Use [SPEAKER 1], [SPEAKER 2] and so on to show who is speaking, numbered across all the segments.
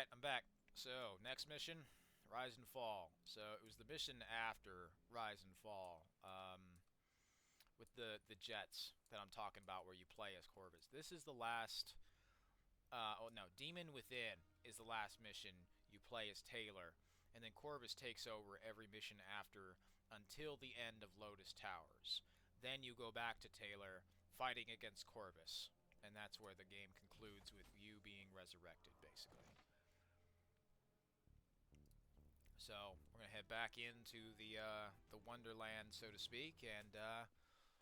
[SPEAKER 1] Alright, I'm back. So, next mission, Rise and Fall. So, it was the mission after Rise and Fall, with the jets that I'm talking about where you play as Corvus. This is the last, oh no, Demon Within is the last mission you play as Taylor, and then Corvus takes over every mission after until the end of Lotus Towers. Then you go back to Taylor, fighting against Corvus, and that's where the game concludes with you being resurrected, basically. So we're gonna head back into the Wonderland, so to speak, and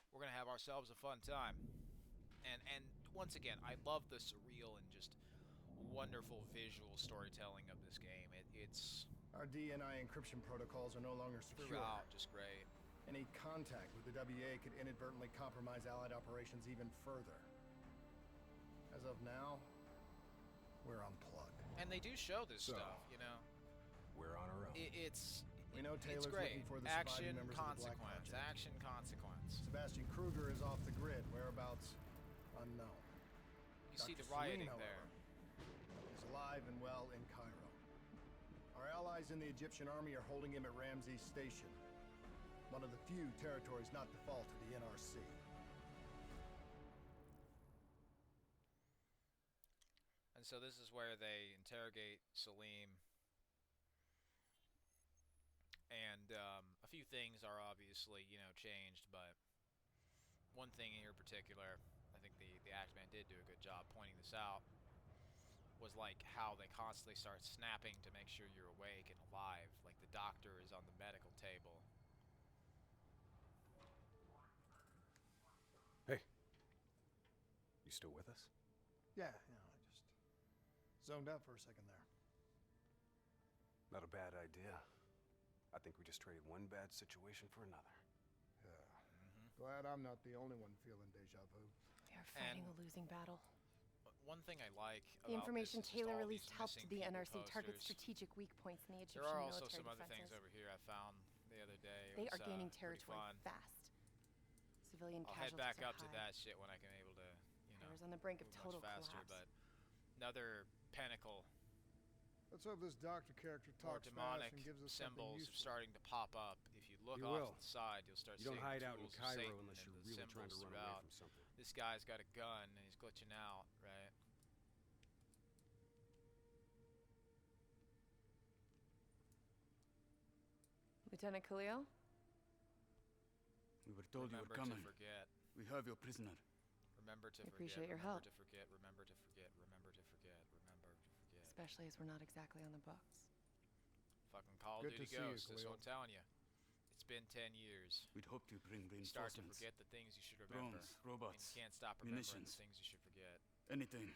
[SPEAKER 1] we're gonna have ourselves a fun time. And once again, I love the surreal and just wonderful visual storytelling of this game. It's
[SPEAKER 2] Our DNI encryption protocols are no longer secure.
[SPEAKER 1] throughout just great.
[SPEAKER 2] Any contact with the WA could inadvertently compromise Allied operations even further. As of now, we're unplugged.
[SPEAKER 1] And they do show this stuff, you know.
[SPEAKER 3] We're on our own.
[SPEAKER 2] We know Taylor's
[SPEAKER 1] it's great.
[SPEAKER 2] looking for the surviving
[SPEAKER 1] Action,
[SPEAKER 2] members of the Black
[SPEAKER 1] consequence.
[SPEAKER 2] Project.
[SPEAKER 1] Action, consequence.
[SPEAKER 2] Sebastian Kruger is off the grid, whereabouts unknown.
[SPEAKER 1] You see the
[SPEAKER 2] Dr.
[SPEAKER 1] rioting
[SPEAKER 2] Salim,
[SPEAKER 1] there.
[SPEAKER 2] however, is alive and well in Cairo. Our allies in the Egyptian army are holding him at Ramses Station, one of the few territories not default to the NRC.
[SPEAKER 1] And so this is where they interrogate Salim. And a few things are obviously, you know, changed, but one thing in here in particular, I think the Axeman did do a good job pointing this out, was like how they constantly start snapping to make sure you're awake and alive. Like the doctor is on the medical table.
[SPEAKER 3] Hey. You still with us?
[SPEAKER 2] Yeah, I just zoned out for a second there.
[SPEAKER 3] Not a bad idea. I think we just traded one bad situation for another.
[SPEAKER 2] Yeah. Glad I'm not the only one feeling deja vu.
[SPEAKER 4] We are fighting
[SPEAKER 1] And-
[SPEAKER 4] a losing battle.
[SPEAKER 1] One thing I like about
[SPEAKER 4] The information
[SPEAKER 1] this is just
[SPEAKER 4] Taylor
[SPEAKER 1] all
[SPEAKER 4] released
[SPEAKER 1] these
[SPEAKER 4] helped
[SPEAKER 1] missing
[SPEAKER 4] the
[SPEAKER 1] people
[SPEAKER 4] NRC target
[SPEAKER 1] posters.
[SPEAKER 4] strategic weak points in the Egyptian
[SPEAKER 1] There are also
[SPEAKER 4] military
[SPEAKER 1] some other
[SPEAKER 4] defenses.
[SPEAKER 1] things over here I found the other day.
[SPEAKER 4] They
[SPEAKER 1] It
[SPEAKER 4] are
[SPEAKER 1] was,
[SPEAKER 4] gaining
[SPEAKER 1] pretty
[SPEAKER 4] territory
[SPEAKER 1] fun.
[SPEAKER 4] fast. Civilian
[SPEAKER 1] I'll head
[SPEAKER 4] casualties
[SPEAKER 1] back
[SPEAKER 4] are
[SPEAKER 1] up to
[SPEAKER 4] high.
[SPEAKER 1] that shit when I can able to, you know,
[SPEAKER 4] Taylor's on the brink of
[SPEAKER 1] move
[SPEAKER 4] total
[SPEAKER 1] much faster,
[SPEAKER 4] collapse.
[SPEAKER 1] but another pinnacle.
[SPEAKER 5] Let's hope this doctor character
[SPEAKER 1] More
[SPEAKER 5] talks fast
[SPEAKER 1] demonic
[SPEAKER 5] and gives us
[SPEAKER 1] symbols are
[SPEAKER 5] something useful.
[SPEAKER 1] starting to pop up. If you look
[SPEAKER 3] You
[SPEAKER 1] off
[SPEAKER 3] will.
[SPEAKER 1] to the side, you'll start
[SPEAKER 3] You don't
[SPEAKER 1] seeing
[SPEAKER 3] hide
[SPEAKER 1] the
[SPEAKER 3] out in
[SPEAKER 1] tools of
[SPEAKER 3] Cairo
[SPEAKER 1] Satan
[SPEAKER 3] unless
[SPEAKER 1] and
[SPEAKER 3] you're
[SPEAKER 1] the
[SPEAKER 3] really trying to
[SPEAKER 1] symbols
[SPEAKER 3] run away
[SPEAKER 1] throughout.
[SPEAKER 3] from something.
[SPEAKER 1] This guy's got a gun and he's glitching out, right?
[SPEAKER 4] Lieutenant Khalil?
[SPEAKER 6] We were told you were
[SPEAKER 1] Remember
[SPEAKER 6] coming.
[SPEAKER 1] to forget.
[SPEAKER 6] We have your prisoner.
[SPEAKER 1] Remember to
[SPEAKER 4] I
[SPEAKER 1] forget.
[SPEAKER 4] appreciate your
[SPEAKER 1] remember
[SPEAKER 4] help.
[SPEAKER 1] to forget. Remember to forget. Remember to forget. Remember to forget.
[SPEAKER 4] Especially as we're not exactly on the books.
[SPEAKER 1] Fucking Call of
[SPEAKER 2] Good to
[SPEAKER 1] Duty
[SPEAKER 2] see you,
[SPEAKER 1] Ghost. That's what
[SPEAKER 2] Khalil.
[SPEAKER 1] I'm telling you. It's been 10 years.
[SPEAKER 6] We'd hoped to bring
[SPEAKER 1] You start to
[SPEAKER 6] reinforcements.
[SPEAKER 1] forget the things you should remember.
[SPEAKER 6] Drones, robots,
[SPEAKER 1] And you can't stop remembering
[SPEAKER 6] munitions.
[SPEAKER 1] the things you should forget.
[SPEAKER 6] Anything.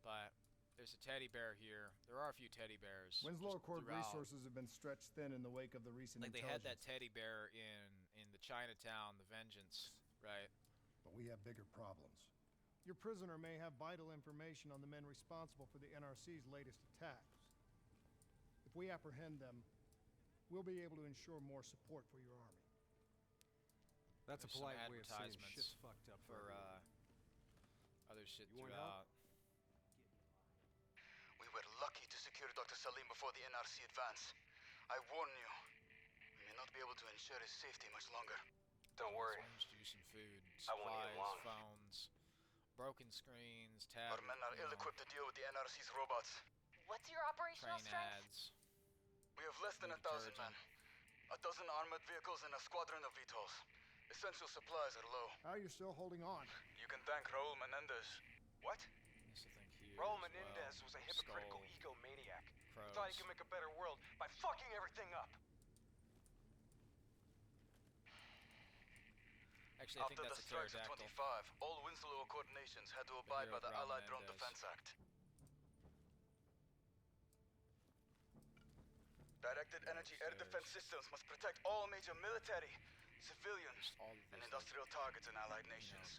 [SPEAKER 1] But there's a teddy bear here. There are a few teddy bears.
[SPEAKER 2] Winslow
[SPEAKER 1] just
[SPEAKER 2] Accord
[SPEAKER 1] throughout.
[SPEAKER 2] resources have been stretched thin in the wake of the recent
[SPEAKER 1] Like they had that
[SPEAKER 2] intelligence.
[SPEAKER 1] teddy bear in the Chinatown, the Vengeance, right?
[SPEAKER 2] But we have bigger problems.
[SPEAKER 5] Your prisoner may have vital information on the men responsible for the NRC's latest attacks. If we apprehend them, we'll be able to ensure more support for your army.
[SPEAKER 3] That's a
[SPEAKER 1] There's some
[SPEAKER 3] polite way of saying
[SPEAKER 1] advertisements
[SPEAKER 3] shit's fucked up
[SPEAKER 1] for
[SPEAKER 3] everyone.
[SPEAKER 1] other shit
[SPEAKER 3] You want
[SPEAKER 1] throughout.
[SPEAKER 7] We were lucky to secure Dr. Salim before the NRC advance. I warn you, we may not be able to ensure his safety much longer.
[SPEAKER 3] Don't worry.
[SPEAKER 1] Orange juice and food,
[SPEAKER 3] I won't need
[SPEAKER 1] supplies,
[SPEAKER 3] long.
[SPEAKER 1] phones, broken screens,
[SPEAKER 7] Our
[SPEAKER 1] tabs,
[SPEAKER 7] men are ill-equipped to deal with the NRC's robots.
[SPEAKER 8] What's your operational
[SPEAKER 1] train
[SPEAKER 8] strength?
[SPEAKER 1] ads.
[SPEAKER 7] We have less than 1,000 men. A dozen armored vehicles and a squadron of VTOLs. Essential supplies are low.
[SPEAKER 5] How are you still holding on?
[SPEAKER 7] You can thank Raul Menendez. What?
[SPEAKER 1] There's a thing here
[SPEAKER 9] Raul
[SPEAKER 1] as well.
[SPEAKER 9] Menendez was a hypocritical
[SPEAKER 1] Skull,
[SPEAKER 9] egomaniac.
[SPEAKER 1] crows.
[SPEAKER 9] Thought he could make a better world by fucking everything up.
[SPEAKER 1] Actually, I think
[SPEAKER 7] After the
[SPEAKER 1] that's a
[SPEAKER 7] strikes of
[SPEAKER 1] pterodactyl.
[SPEAKER 7] 25, all Winslow Accord nations had to abide by
[SPEAKER 1] hero
[SPEAKER 7] the
[SPEAKER 1] Raul
[SPEAKER 7] Allied Drone
[SPEAKER 1] Menendez.
[SPEAKER 7] Defense Act. Directed energy air defense systems must protect all major military, civilians,
[SPEAKER 1] All of
[SPEAKER 7] and
[SPEAKER 1] this,
[SPEAKER 7] industrial targets in Allied nations.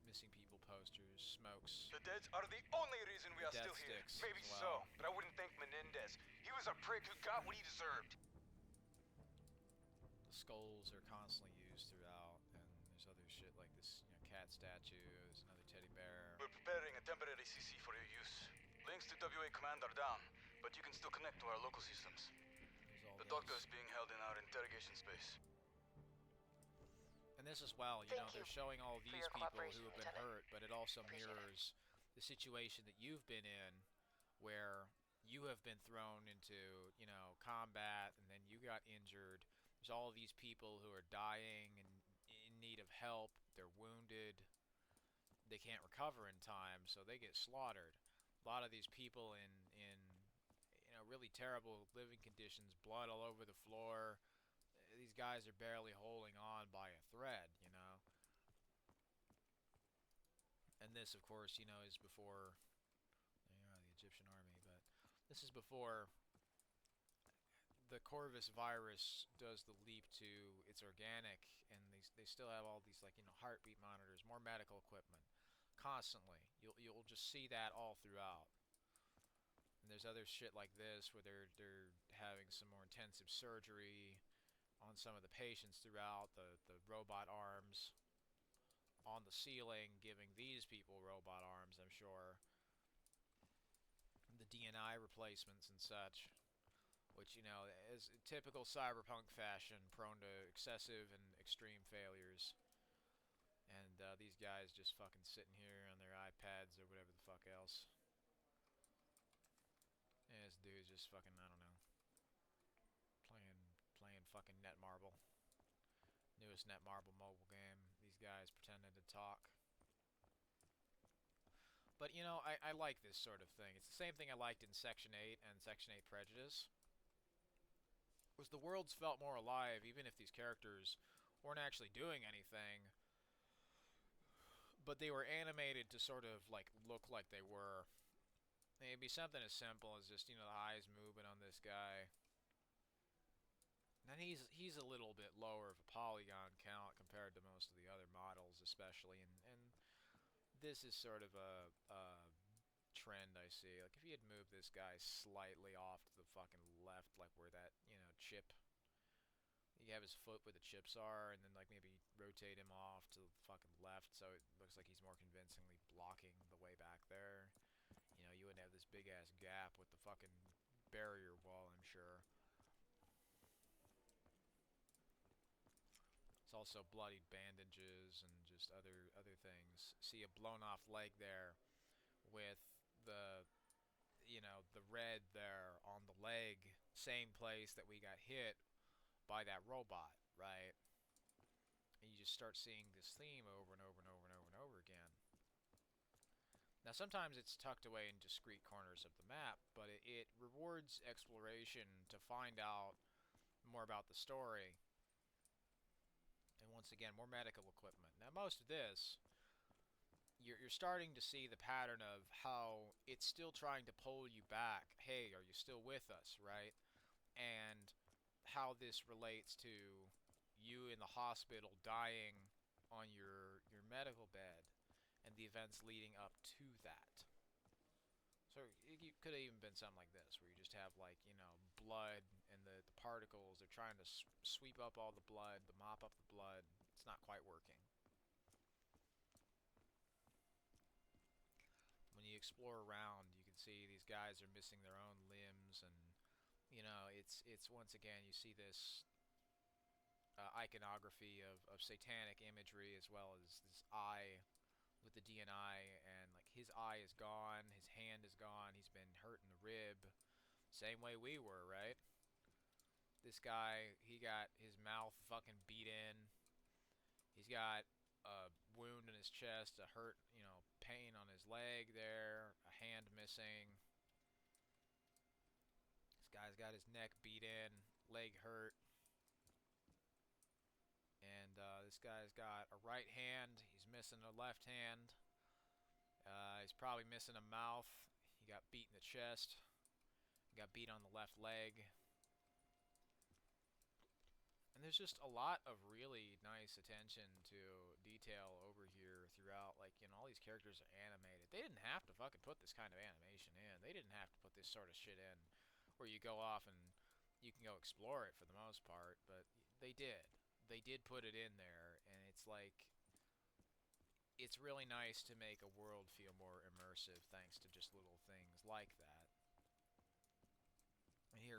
[SPEAKER 1] Missing people posters, smokes.
[SPEAKER 9] The deads are the only reason we are
[SPEAKER 1] Death
[SPEAKER 9] still here.
[SPEAKER 1] sticks
[SPEAKER 9] Maybe
[SPEAKER 1] as well.
[SPEAKER 9] so, but I wouldn't thank Menendez. He was a prick who got what he deserved.
[SPEAKER 1] The skulls are constantly used throughout, and there's other shit like this, you know, cat statues, another teddy bear.
[SPEAKER 7] We're preparing a temporary CC for your use. Links to WA command are down, but you can still connect to our local systems.
[SPEAKER 1] There's all
[SPEAKER 7] The
[SPEAKER 1] these.
[SPEAKER 7] doctor is being held in our interrogation space.
[SPEAKER 1] And this as well, you know, they're showing all these
[SPEAKER 6] your
[SPEAKER 1] people
[SPEAKER 6] cooperation,
[SPEAKER 1] who have been
[SPEAKER 6] Lieutenant.
[SPEAKER 1] hurt, but it also
[SPEAKER 6] Appreciate it.
[SPEAKER 1] mirrors the situation that you've been in, where you have been thrown into, you know, combat, and then you got injured. There's all these people who are dying and in need of help. They're wounded. They can't recover in time, so they get slaughtered. A lot of these people in you know, really terrible living conditions, blood all over the floor. These guys are barely holding on by a thread, you know. And this, of course, you know, is before, you know, the Egyptian army, but this is before the Corvus virus does the leap to its organic, and they still have all these, like, you know, heartbeat monitors, more medical equipment, constantly. You'll just see that all throughout. And there's other shit like this where they're having some more intensive surgery on some of the patients throughout, the robot arms on the ceiling, giving these people robot arms, I'm sure. The DNI replacements and such, which, you know, is typical cyberpunk fashion, prone to excessive and extreme failures. And these guys just fucking sitting here on their iPads or whatever the fuck else. And this dude's just fucking, I don't know, playing fucking Netmarble. Newest Netmarble mobile game. These guys pretending to talk. But, you know, I like this sort of thing. It's the same thing I liked in Section 8 and Section 8 Prejudice. Was the worlds felt more alive, even if these characters weren't actually doing anything. But they were animated to sort of, like, look like they were. It'd be something as simple as just, you know, the eyes moving on this guy. And he's a little bit lower of a polygon count compared to most of the other models, especially. And this is sort of a trend I see. Like, if you had moved this guy slightly off to the fucking left, like where that, you know, chip, you have his foot where the chips are, and then, like, maybe rotate him off to the fucking left so it looks like he's more convincingly blocking the way back there. You know, you wouldn't have this big ass gap with the fucking barrier wall, I'm sure. It's also bloodied bandages and just other things. See a blown off leg there with the, you know, the red there on the leg, same place that we got hit by that robot, right? And you just start seeing this theme over and over and over and over and over again. Now, sometimes it's tucked away in discrete corners of the map, but it rewards exploration to find out more about the story. And once again, more medical equipment. Now, most of this, you're starting to see the pattern of how it's still trying to pull you back. Hey, are you still with us, right? And how this relates to you in the hospital dying on your medical bed and the events leading up to that. So it could have even been something like this, where you just have, like, you know, blood and the particles. They're trying to sweep up all the blood, to mop up the blood. It's not quite working. When you explore around, you can see these guys are missing their own limbs, and, you know, it's once again, you see this iconography of satanic imagery, as well as this eye with the DNI, and, like, his eye is gone, his hand is gone, he's been hurt in the rib, same way we were, right? This guy, he got his mouth fucking beat in, he's got a wound in his chest, a hurt, you know, pain on his leg there, a hand missing. This guy's got his neck beat in, leg hurt. And this guy's got a right hand, he's missing a left hand. He's probably missing a mouth. He got beat in the chest. He got beat on the left leg. And there's just a lot of really nice attention to detail over here throughout. Like, you know, all these characters are animated. They didn't have to fucking put this kind of animation in. They didn't have to put this sort of shit in where you go off and you can go explore it for the most part. But they did. They did put it in there. And it's like, it's really nice to make a world feel more immersive thanks to just little things like that.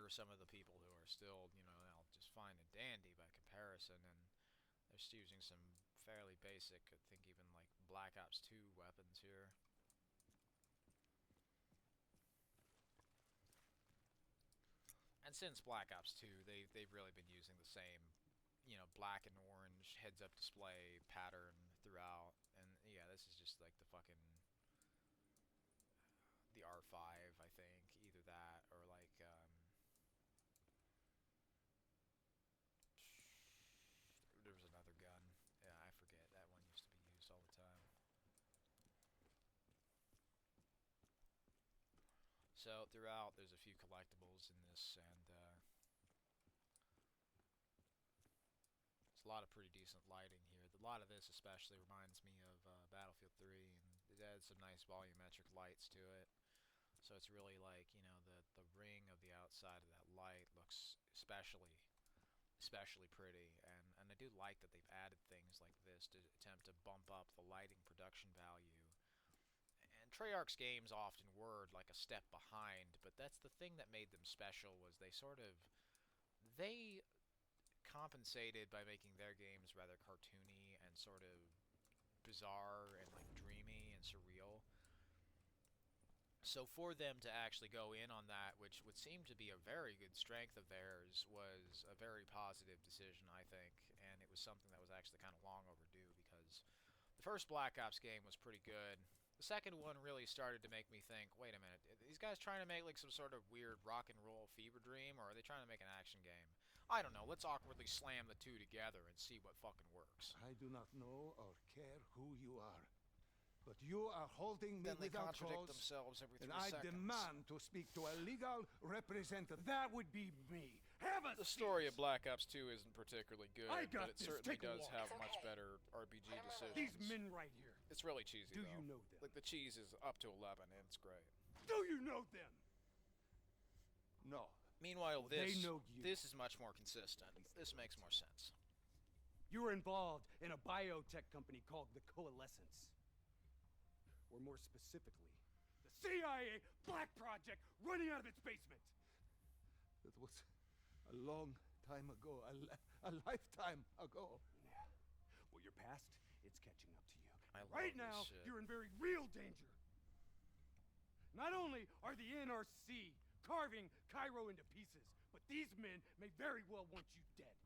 [SPEAKER 1] for some of the people who are still, you know, just fine and dandy by comparison, and they're just using some fairly basic, I think even like Black Ops 2 weapons here. And since Black Ops 2, they've really been using the same, you know, black and orange heads-up display pattern throughout. And yeah, this is just like the fucking the R5, I think, either that or like there was another gun. Yeah, I forget. That one used to be used all the time. So throughout, there's a few collectibles in this, and there's a lot of pretty decent lighting here. A lot of this especially reminds me of Battlefield 3, and it adds some nice volumetric lights to it. So it's really like, you know, the ring of the outside of that light looks especially pretty, and I do like that they've added things like this to attempt to bump up the lighting production value. And Treyarch's games often were like a step behind, but that's the thing that made them special, was they compensated by making their games rather cartoony and sort of bizarre and like dreamy and surreal. So for them to actually go in on that, which would seem to be a very good strength of theirs, was a very positive decision, I think, and it was something that was actually kind of long overdue, because the first Black Ops game was pretty good. The second one really started to make me think, wait a minute, are these guys trying to make like some sort of weird rock and roll fever dream, or are they trying to make an action game? I don't know, let's awkwardly slam the two together and see what fucking works.
[SPEAKER 6] I do not know or care who you are, but you are holding me
[SPEAKER 1] Then they
[SPEAKER 6] without
[SPEAKER 1] contradict
[SPEAKER 6] cause,
[SPEAKER 1] themselves every 3
[SPEAKER 6] and I
[SPEAKER 1] seconds.
[SPEAKER 6] demand to speak to a legal representative. That would be me. Have a
[SPEAKER 1] The story of Black Ops 2 isn't particularly good,
[SPEAKER 6] I got
[SPEAKER 1] but it
[SPEAKER 6] this.
[SPEAKER 1] certainly
[SPEAKER 6] Take a
[SPEAKER 1] does
[SPEAKER 6] walk.
[SPEAKER 1] have
[SPEAKER 4] It's
[SPEAKER 1] much
[SPEAKER 4] okay.
[SPEAKER 1] better RPG decisions.
[SPEAKER 6] These men right here.
[SPEAKER 1] It's really cheesy,
[SPEAKER 6] Do
[SPEAKER 1] though.
[SPEAKER 6] you know them?
[SPEAKER 1] Like, the cheese is up to 11, and it's great.
[SPEAKER 6] Do you know them? No.
[SPEAKER 1] Meanwhile,
[SPEAKER 6] Well, they
[SPEAKER 1] this
[SPEAKER 6] know you.
[SPEAKER 1] this is much more consistent. This makes more sense.
[SPEAKER 6] You were involved in a biotech company called the Coalescence. Or more specifically, the CIA Black Project running out of its basement. That was a long time ago, a lifetime ago. Yeah. Well, your past, it's catching up to you.
[SPEAKER 1] I love
[SPEAKER 6] Right
[SPEAKER 1] this
[SPEAKER 6] now,
[SPEAKER 1] shit.
[SPEAKER 6] you're in very real danger. Not only are the NRC carving Cairo into pieces, but these men may very well want you dead.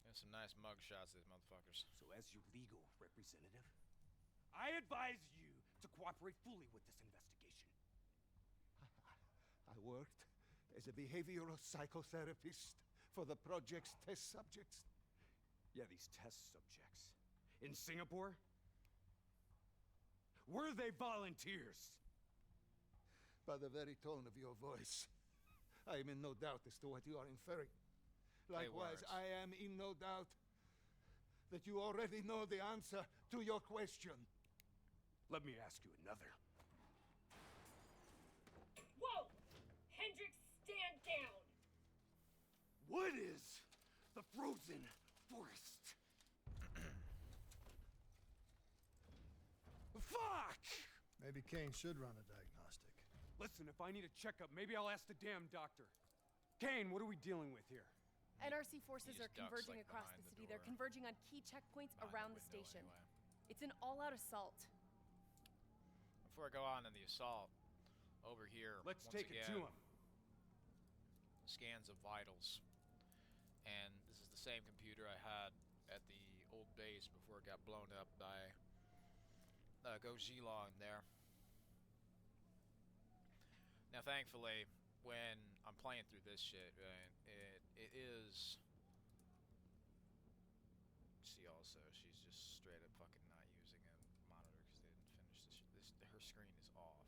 [SPEAKER 1] There's some nice mug shots of these motherfuckers.
[SPEAKER 6] So as your legal representative, I advise you to cooperate fully with this investigation. I worked as a behavioral psychotherapist for the project's test subjects. Yeah, these test subjects. In Singapore? Were they volunteers? By the very tone of your voice, I am in no doubt as to what you are inferring. Likewise,
[SPEAKER 1] weren't.
[SPEAKER 6] I am in no doubt that you already know the answer to your question. Let me ask you another.
[SPEAKER 8] Whoa! Hendrix, stand down!
[SPEAKER 6] What is the frozen forest? Fuck!
[SPEAKER 5] Maybe Kane should run a diagnostic.
[SPEAKER 6] Listen, if I need a checkup, maybe I'll ask the damn doctor. Kane, what are we dealing with here?
[SPEAKER 4] NRC forces
[SPEAKER 1] He
[SPEAKER 4] are
[SPEAKER 1] just ducks,
[SPEAKER 4] converging
[SPEAKER 1] like,
[SPEAKER 4] across
[SPEAKER 1] behind
[SPEAKER 4] the
[SPEAKER 1] the
[SPEAKER 4] city. They're
[SPEAKER 1] door.
[SPEAKER 4] converging on key checkpoints
[SPEAKER 1] Behind
[SPEAKER 4] around
[SPEAKER 1] the
[SPEAKER 4] the
[SPEAKER 1] window,
[SPEAKER 4] station.
[SPEAKER 1] anyway.
[SPEAKER 4] It's an all-out assault.
[SPEAKER 1] Before I go on in the assault, over here,
[SPEAKER 6] Let's
[SPEAKER 1] once
[SPEAKER 6] take
[SPEAKER 1] again,
[SPEAKER 6] it to him.
[SPEAKER 1] scans of vitals. And this is the same computer I had at the old base before it got blown up by Gojilong there. Now, thankfully, when I'm playing through this shit, it is. See, also, she's just straight up fucking not using a monitor because they didn't finish this. Her screen is off.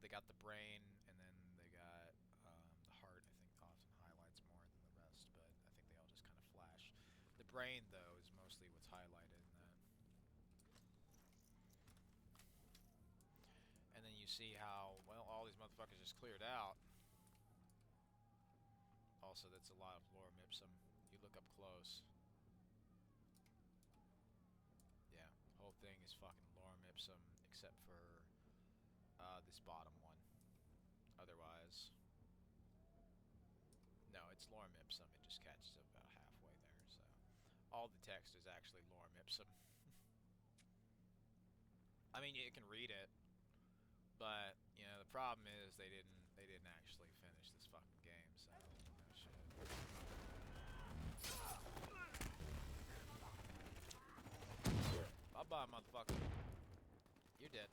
[SPEAKER 1] They got the brain, and then they got the heart. I think often highlights more than the rest, but I think they all just kind of flash. The brain, though, is mostly what's highlighted in that. And then you see how, well, all these motherfuckers just cleared out. Also, that's a lot of lorem ipsum. You look up close. Yeah, whole thing is fucking lorem ipsum, except for this bottom one. Otherwise, no, it's lorem ipsum. It just catches up about halfway there. So all the text is actually lorem ipsum. I mean, you can read it, but you know the problem is they didn't actually finish this fucking game. So no shit. Bye bye, motherfucker. You're dead.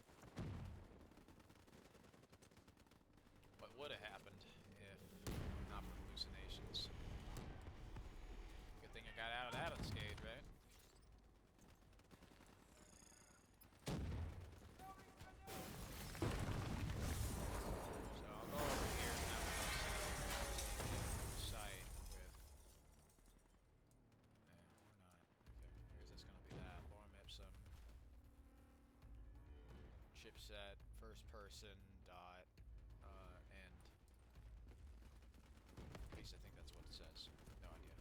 [SPEAKER 1] What would have happened if not for hallucinations? Good thing I got out of that unscathed, right? So I'll go over here and have a site with. Or not. Okay, here's this gonna be that lorem ipsum chipset first person dot. And at least I think that's what it says. No idea.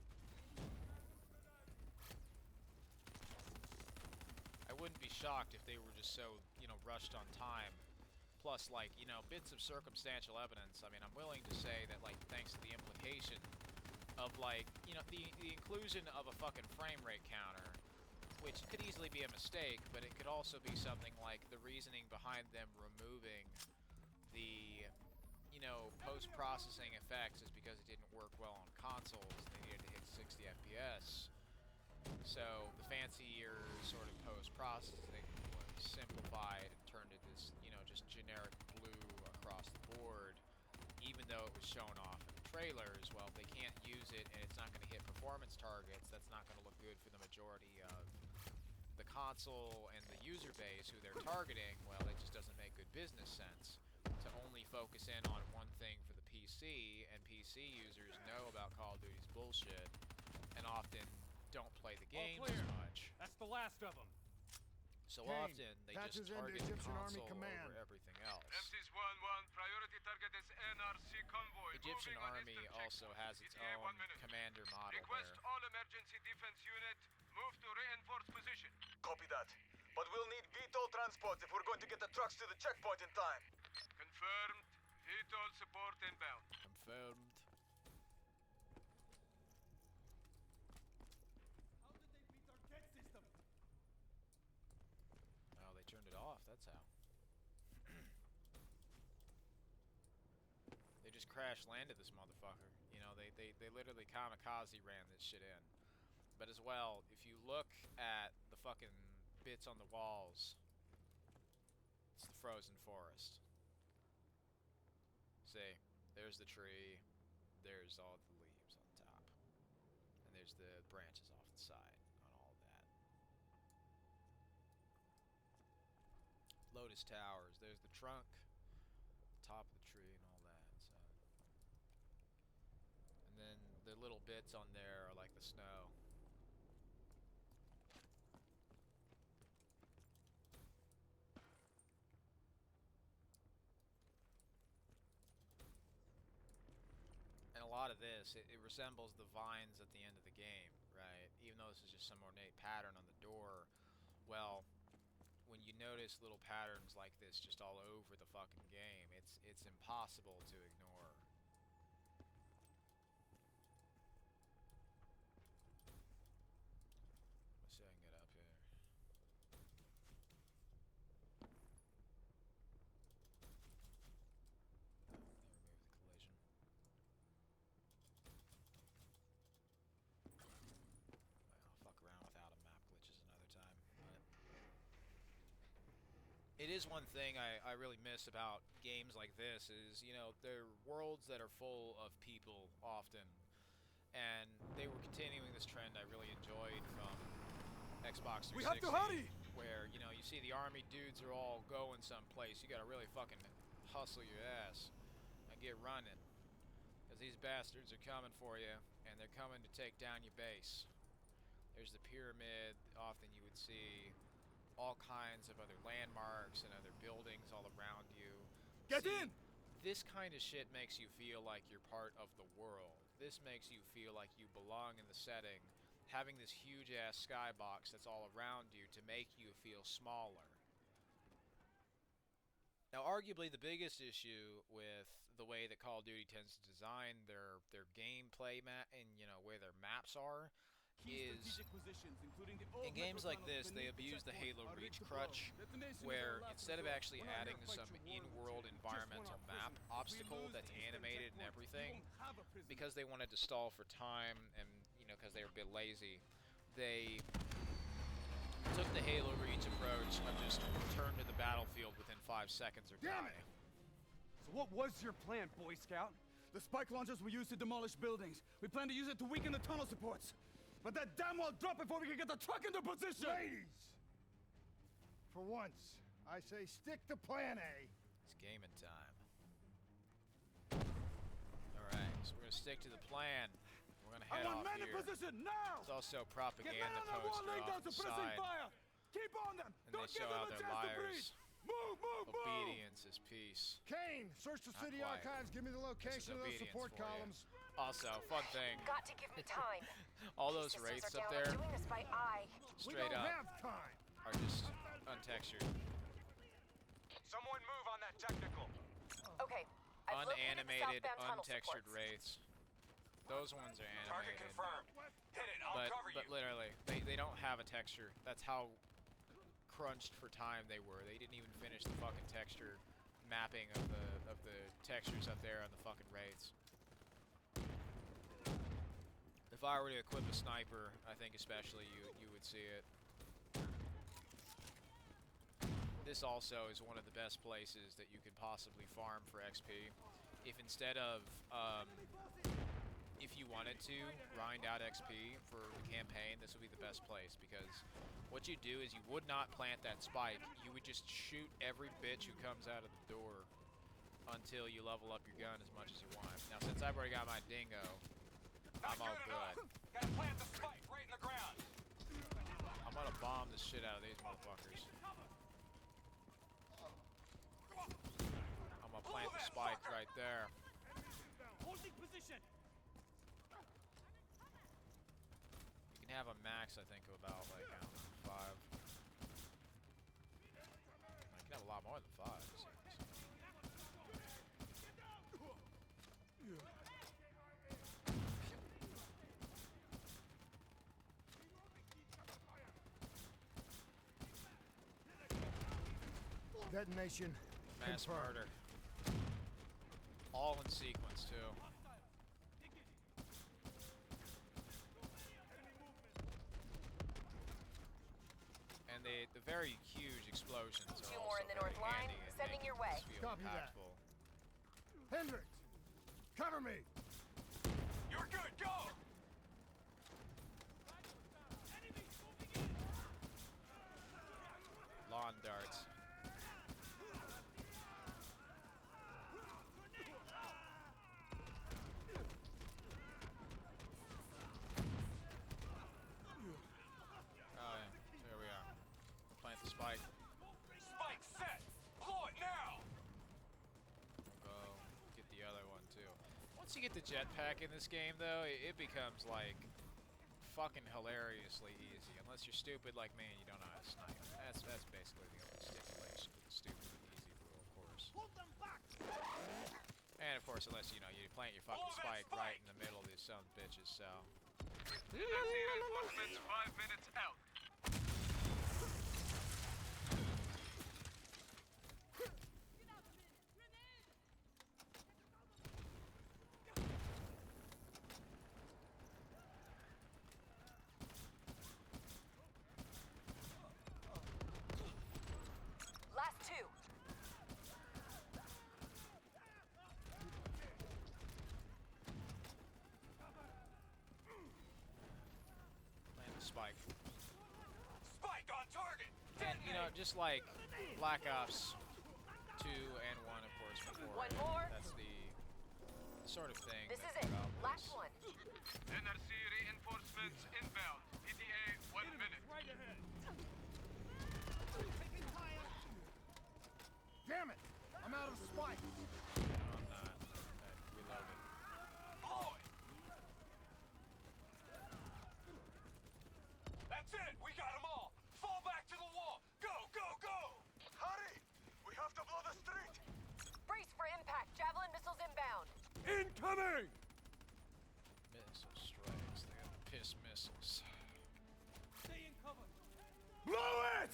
[SPEAKER 1] I wouldn't be shocked if they were just so, you know, rushed on time. Plus, like, you know, bits of circumstantial evidence. I mean, I'm willing to say that, like, thanks to the implication of, like, you know, the inclusion of a fucking frame rate counter, which could easily be a mistake, but it could also be something like the reasoning behind them removing the, you know, post-processing effects is because it didn't work well on consoles and they needed to hit 60 FPS. So the fancier sort of post-processing was simplified and turned it this, you know, just generic blue across the board, even though it was shown off in the trailers. Well, if they can't use it and it's not going to hit performance targets, that's not going to look good for the majority of the console and the user base who they're targeting. Well, it just doesn't make good business sense to only focus in on one thing for the PC, and PC users know about Call of Duty's bullshit and often don't play the games as much.
[SPEAKER 6] That's the last of them.
[SPEAKER 1] So
[SPEAKER 5] Kane,
[SPEAKER 1] often they
[SPEAKER 5] patches
[SPEAKER 1] just
[SPEAKER 5] into
[SPEAKER 1] target the
[SPEAKER 5] Egyptian Army
[SPEAKER 1] console
[SPEAKER 5] command.
[SPEAKER 1] over everything else.
[SPEAKER 9] MC's 1-1, priority target is NRC convoy.
[SPEAKER 1] Egyptian
[SPEAKER 9] moving on
[SPEAKER 1] Army
[SPEAKER 9] eastern
[SPEAKER 1] also
[SPEAKER 9] checkpoint.
[SPEAKER 1] has its
[SPEAKER 9] ETA
[SPEAKER 1] own
[SPEAKER 9] 1 minute.
[SPEAKER 1] commander model
[SPEAKER 9] Request
[SPEAKER 1] there.
[SPEAKER 9] all emergency defense unit move to reinforced position.
[SPEAKER 7] Copy that. But we'll need VTOL transports if we're going to get the trucks to the checkpoint in time.
[SPEAKER 9] Confirmed. VTOL support inbound.
[SPEAKER 1] Confirmed.
[SPEAKER 6] How did they beat our jet system?
[SPEAKER 1] Oh, they turned it off. That's how. They just crash landed this motherfucker. You know, they literally kamikaze ran this shit in. But as well, if you look at the fucking bits on the walls, it's the frozen forest. See, there's the tree, there's all the leaves on top, and there's the branches off the side on all of that. Lotus Towers, there's the trunk, top of the tree, and all that. So, and then the little bits on there are like the snow. And a lot of this, it resembles the vines at the end of the game, right? Even though this is just some ornate pattern on the door, well, when you notice little patterns like this just all over the fucking game, it's impossible to ignore. Let's see if I can get up here. They remove the collision. I'll fuck around without a map glitches another time. But it is one thing I really miss about games like this is, you know, they're worlds that are full of people often. And they were continuing this trend I really enjoyed from Xbox 360.
[SPEAKER 6] We have to hurry!
[SPEAKER 1] Where, you know, you see the army dudes are all going someplace. You gotta really fucking hustle your ass and get running. Because these bastards are coming for you, and they're coming to take down your base. There's the pyramid. Often you would see all kinds of other landmarks and other buildings all around you.
[SPEAKER 6] Get
[SPEAKER 1] See,
[SPEAKER 6] in!
[SPEAKER 1] This kind of shit makes you feel like you're part of the world. This makes you feel like you belong in the setting. Having this huge ass skybox that's all around you to make you feel smaller. Now, arguably the biggest issue with the way that Call of Duty tends to design their gameplay map and where their maps are is in games like this they abuse the Halo Reach crutch, where instead of actually adding some in-world environmental map obstacle that's animated and everything, because they wanted to stall for time and because they were a bit lazy, they took the Halo Reach approach of just return to the battlefield within 5 seconds or
[SPEAKER 6] Damn
[SPEAKER 1] die.
[SPEAKER 6] it! So what was your plan, Boy Scout? The spike launchers were used to demolish buildings. We plan to use it to weaken the tunnel supports. But that damn well drop before we can get the truck into position!
[SPEAKER 5] Ladies! For once, I say stick to plan A.
[SPEAKER 1] It's gaming time. Alright, so we're gonna stick to the plan. We're gonna head off
[SPEAKER 6] men in
[SPEAKER 1] here.
[SPEAKER 6] position now!
[SPEAKER 1] There's also
[SPEAKER 6] Get
[SPEAKER 1] propaganda
[SPEAKER 6] men on that wall
[SPEAKER 1] poster
[SPEAKER 6] laying
[SPEAKER 1] off
[SPEAKER 6] down
[SPEAKER 1] the
[SPEAKER 6] suppressing
[SPEAKER 1] side,
[SPEAKER 6] fire! Keep on them!
[SPEAKER 1] and
[SPEAKER 6] Don't
[SPEAKER 1] they
[SPEAKER 6] give
[SPEAKER 1] show
[SPEAKER 6] them
[SPEAKER 1] how
[SPEAKER 6] a
[SPEAKER 1] they're
[SPEAKER 6] chance to breathe!
[SPEAKER 1] liars.
[SPEAKER 6] Move, move, move!
[SPEAKER 1] Obedience is peace.
[SPEAKER 5] Kane, search the
[SPEAKER 1] Not
[SPEAKER 5] city
[SPEAKER 1] quite.
[SPEAKER 5] archives. Give me the location of those
[SPEAKER 1] obedience
[SPEAKER 5] support
[SPEAKER 1] for ya.
[SPEAKER 5] columns.
[SPEAKER 1] Also, fun thing,
[SPEAKER 10] Got to give me time.
[SPEAKER 1] all those
[SPEAKER 10] Systems
[SPEAKER 1] wraiths
[SPEAKER 10] are
[SPEAKER 1] up
[SPEAKER 10] down.
[SPEAKER 1] there
[SPEAKER 10] I'm doing this by eye.
[SPEAKER 5] We
[SPEAKER 1] straight
[SPEAKER 5] don't
[SPEAKER 1] up
[SPEAKER 5] have time.
[SPEAKER 1] are just untextured.
[SPEAKER 9] Someone move on that technical.
[SPEAKER 10] Okay. I've located the
[SPEAKER 1] Unanimated,
[SPEAKER 10] southbound tunnel
[SPEAKER 1] untextured
[SPEAKER 10] supports.
[SPEAKER 1] wraiths. Those ones are
[SPEAKER 9] Target
[SPEAKER 1] animated.
[SPEAKER 9] confirmed. Hit it, I'll cover
[SPEAKER 1] But
[SPEAKER 9] you.
[SPEAKER 1] literally, they don't have a texture. That's how crunched for time they were. They didn't even finish the fucking texture mapping of the textures up there on the fucking wraiths. If I were to equip a sniper, I think especially you would see it. This also is one of the best places that you could possibly farm for XP. If instead of if you wanted to grind out XP for the campaign, this would be the best place, because what you do is you would not plant that spike. You would just shoot every bitch who comes out of the door until you level up your gun as much as you want. Now, since I've already got my dingo, I'm all good.
[SPEAKER 9] Gotta plant the spike right in the ground.
[SPEAKER 1] I'm gonna bomb the shit out of these motherfuckers. I'm gonna plant the spike right there.
[SPEAKER 6] Holding position!
[SPEAKER 1] You can have a max, I think, of about, like, I don't know, 5. I can have a lot more than 5. it seems.
[SPEAKER 5] Detonation.
[SPEAKER 1] Mass
[SPEAKER 5] confirmed.
[SPEAKER 1] murder. All in sequence, too. And the very huge explosions are
[SPEAKER 10] Two more in the north line.
[SPEAKER 1] handy at
[SPEAKER 10] Sending
[SPEAKER 1] making
[SPEAKER 10] your way.
[SPEAKER 1] this feel
[SPEAKER 5] Copy that.
[SPEAKER 1] impactful.
[SPEAKER 5] Hendricks, cover me.
[SPEAKER 9] You're good, go!
[SPEAKER 1] Lawn darts. Oh yeah, there we are. Plant the spike.
[SPEAKER 9] Spike set! Blow it now!
[SPEAKER 1] We'll go get the other one too. Once you get the jetpack in this game, though, it becomes like fucking hilariously easy. Unless you're stupid like me and you don't know how to snipe. That's basically the only stipulation to the stupid and easy rule, of course. And of course, unless you plant your fucking spike right in the middle of these son of bitches. So
[SPEAKER 9] Reinforcements 5 minutes out.
[SPEAKER 10] Last two.
[SPEAKER 1] plant the spike.
[SPEAKER 9] Spike on target!
[SPEAKER 1] And just like Black Ops 2 and 1, of course, before.
[SPEAKER 10] One more.
[SPEAKER 1] That's the sort of thing.
[SPEAKER 10] This
[SPEAKER 1] that
[SPEAKER 10] is it.
[SPEAKER 1] throughout
[SPEAKER 10] Last
[SPEAKER 1] this-
[SPEAKER 10] one.
[SPEAKER 9] NRC reinforcements inbound. ETA 1 minute.
[SPEAKER 6] Right ahead!
[SPEAKER 5] Damn it! I'm out of spike.
[SPEAKER 1] No, I'm not. Reloaded.
[SPEAKER 9] Blow it! That's it! We got them all! Fall back to the wall! Go, go, go! Hurry! We have to blow the street!
[SPEAKER 6] Incoming!
[SPEAKER 1] Missile strikes. They got piss missiles.
[SPEAKER 6] Stay in cover. Blow it!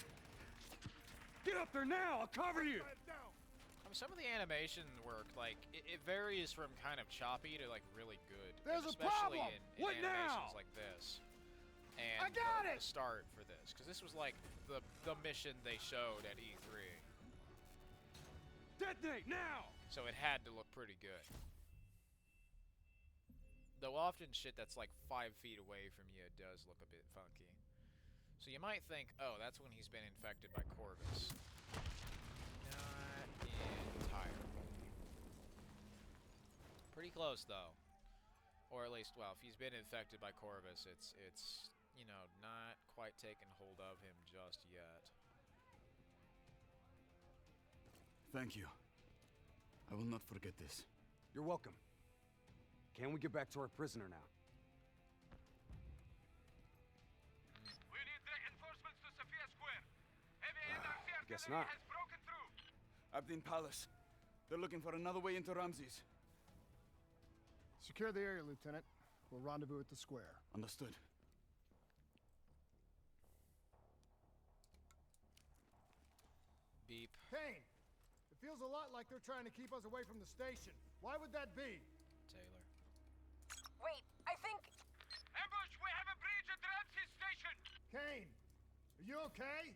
[SPEAKER 6] Get up there now. I'll cover you.
[SPEAKER 1] I mean, some of the animation work, like, it varies from kind of choppy to, like, really good.
[SPEAKER 5] There's a
[SPEAKER 1] especially
[SPEAKER 5] problem!
[SPEAKER 1] in
[SPEAKER 6] What
[SPEAKER 1] animations
[SPEAKER 6] now?
[SPEAKER 1] like this. And
[SPEAKER 5] I got it!
[SPEAKER 1] the start for this. Because this was, like, the mission they showed at E3.
[SPEAKER 6] Detonate now!
[SPEAKER 1] So it had to look pretty good. Though often shit that's, like, 5 feet away from you does look a bit funky. So you might think, oh, that's when he's been infected by Corvus. Not entirely. Pretty close, though. Or at least, well, if he's been infected by Corvus, it's you know, not quite taken hold of him just yet.
[SPEAKER 7] Thank you. I will not forget this.
[SPEAKER 6] You're welcome. Can we get back to our prisoner now?
[SPEAKER 9] We need reinforcements to Sophia Square. Heavy
[SPEAKER 6] I guess not.
[SPEAKER 9] has broken through.
[SPEAKER 7] Abdin Palace. They're looking for another way into Ramses.
[SPEAKER 5] Secure the area, Lieutenant. We'll rendezvous at the square.
[SPEAKER 7] Understood.
[SPEAKER 1] Beep.
[SPEAKER 5] Kane! It feels a lot like they're trying to keep us away from the station. Why would that be?
[SPEAKER 1] Taylor.
[SPEAKER 10] Wait, I think...
[SPEAKER 9] Ambush! We have a breach at Ramses Station!
[SPEAKER 5] Kane! Are you okay?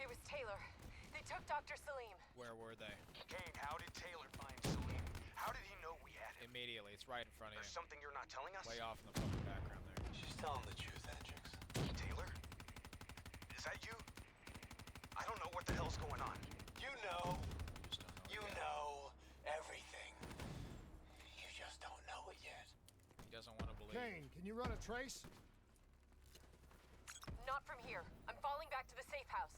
[SPEAKER 10] It was Taylor. They took Dr. Salim.
[SPEAKER 1] Where were they?
[SPEAKER 9] Kane, how did Taylor find Salim? How did he know we had him?
[SPEAKER 1] Immediately. It's right in front of
[SPEAKER 9] There's
[SPEAKER 1] you.
[SPEAKER 9] something you're not telling us?
[SPEAKER 1] Way off in the fucking background there.
[SPEAKER 9] She's telling the truth, Hendrix. Taylor? Is that you? I don't know what the hell's going on.
[SPEAKER 11] You know.
[SPEAKER 1] Just don't know
[SPEAKER 11] You
[SPEAKER 1] yet.
[SPEAKER 11] know everything. You just don't know it yet.
[SPEAKER 1] He doesn't want to believe.
[SPEAKER 5] Kane, can you run a trace?
[SPEAKER 10] Not from here. I'm falling back to the safe house.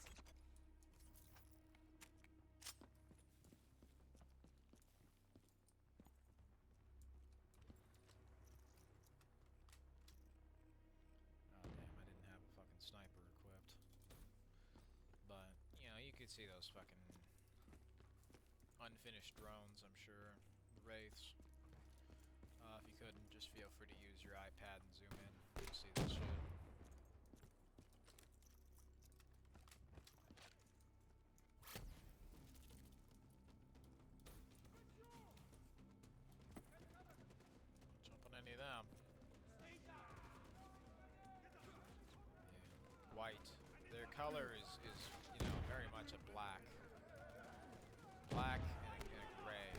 [SPEAKER 1] Oh damn, I didn't have a fucking sniper equipped. But, you know, you could see those fucking unfinished drones, I'm sure. The Wraiths. If you couldn't, just feel free to use your iPad and zoom in to see this shit. Jump on any of them. Yeah. White. Their color is, you know, very much a black. Black and a gray.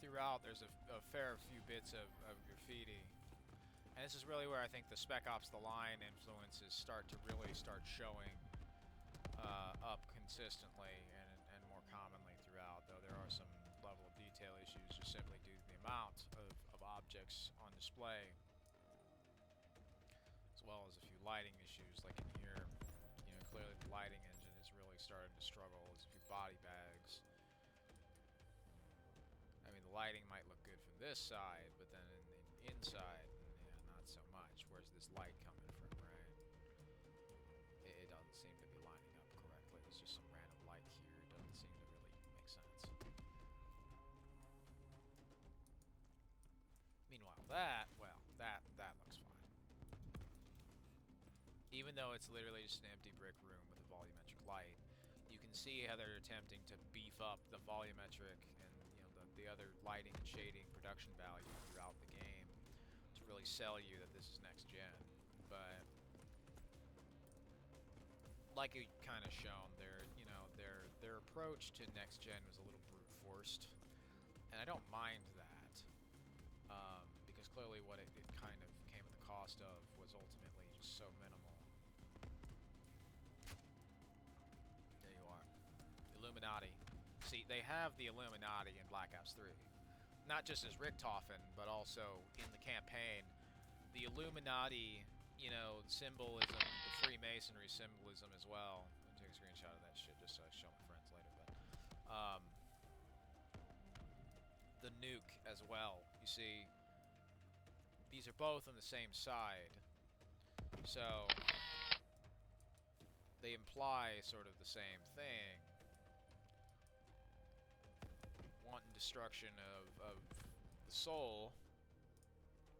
[SPEAKER 1] Throughout, there's a fair few bits of graffiti. And this is really where I think the Spec Ops The Line influences start showing up consistently and more commonly throughout, though there are some level of detail issues just simply due to the amount of objects on display, as well as a few lighting issues, like in here. You know, clearly the lighting engine is really starting to struggle. There's a few body bags. I mean, the lighting might look good from this side, but then in inside, yeah, not so much. Where's this light coming from, right? It doesn't seem to be lining up correctly. It's just some random light here. It doesn't seem to really make sense. Meanwhile, that looks fine. Even though it's literally just an empty brick room with a volumetric light, you can see how they're attempting to beef up the volumetric and, you know, the other lighting and shading production value throughout the game to really sell you that this is next gen. But like it kind of shown, their approach to next gen was a little brute forced, and I don't mind that, because clearly what it kind of came at the cost of was ultimately just so minimal. There you are. Illuminati. See, they have the Illuminati in Black Ops 3. not just as Richthofen, but also in the campaign, the Illuminati, you know, symbolism, the Freemasonry symbolism as well. I'll take a screenshot of that shit just so I show my friends later. But the nuke as well. You see, these are both on the same side, so they imply sort of the same thing. Wanton destruction of the soul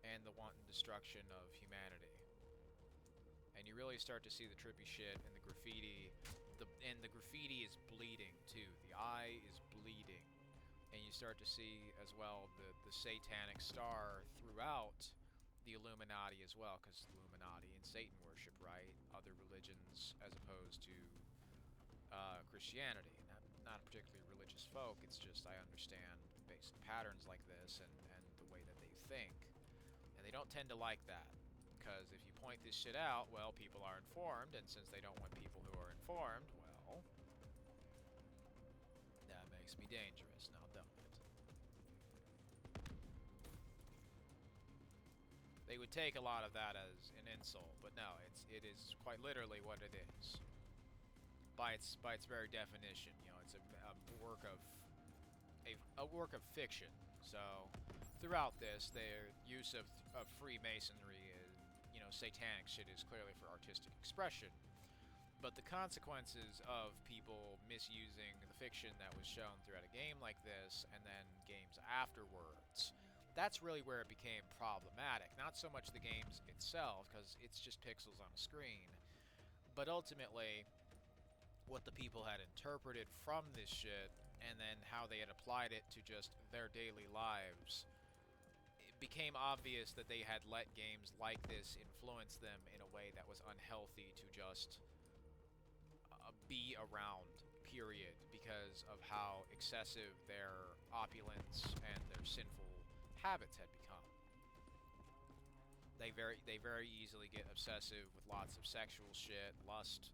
[SPEAKER 1] and the wanton destruction of humanity. And you really start to see the trippy shit in the graffiti. And the graffiti is bleeding too. The eye is bleeding. And you start to see as well the satanic star throughout the Illuminati as well, because Illuminati and Satan worship, right? Other religions as opposed to Christianity. Not a particularly religious folk, it's just I understand basic patterns like this and the way that they think. And they don't tend to like that, because if you point this shit out, well, people are informed, and since they don't want people who are informed, well, that makes me dangerous, now don't it? They would take a lot of that as an insult, but no, it is quite literally what it is. By its very definition, you know, it's a work of fiction. So throughout this, their use of Freemasonry and, you know, satanic shit is clearly for artistic expression. But the consequences of people misusing the fiction that was shown throughout a game like this, and then games afterwards, that's really where it became problematic. Not so much the games itself, because it's just pixels on a screen, but ultimately what the people had interpreted from this shit, and then how they had applied it to just their daily lives. It became obvious that they had let games like this influence them in a way that was unhealthy to just be around, period, because of how excessive their opulence and their sinful habits had become. They very easily get obsessive with lots of sexual shit, lust,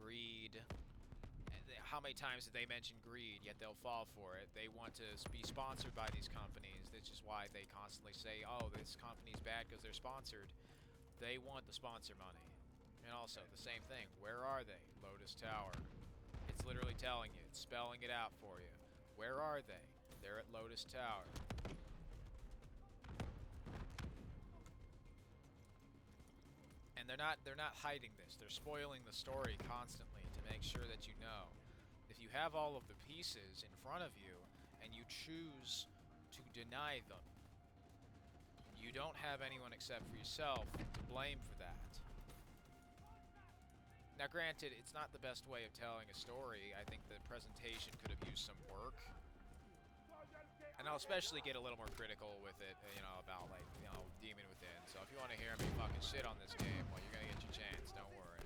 [SPEAKER 1] greed. How many times did they mention greed, yet they'll fall for it? They want to be sponsored by these companies, which is why they constantly say, oh, this company's bad because they're sponsored. They want the sponsor money. And also, the same thing, where are they? Lotus Tower. It's literally telling you, it's spelling it out for you. Where are they? They're at Lotus Tower. And they're not hiding this. They're spoiling the story constantly to make sure that you know. If you have all of the pieces in front of you and you choose to deny them, you don't have anyone except for yourself to blame for that. Now granted, it's not the best way of telling a story. I think the presentation could have used some work. And I'll especially get a little more critical with it, you know, about, like, you know, Demon Within. So if you want to hear me fucking shit on this game, well, you're gonna get your chance, don't worry.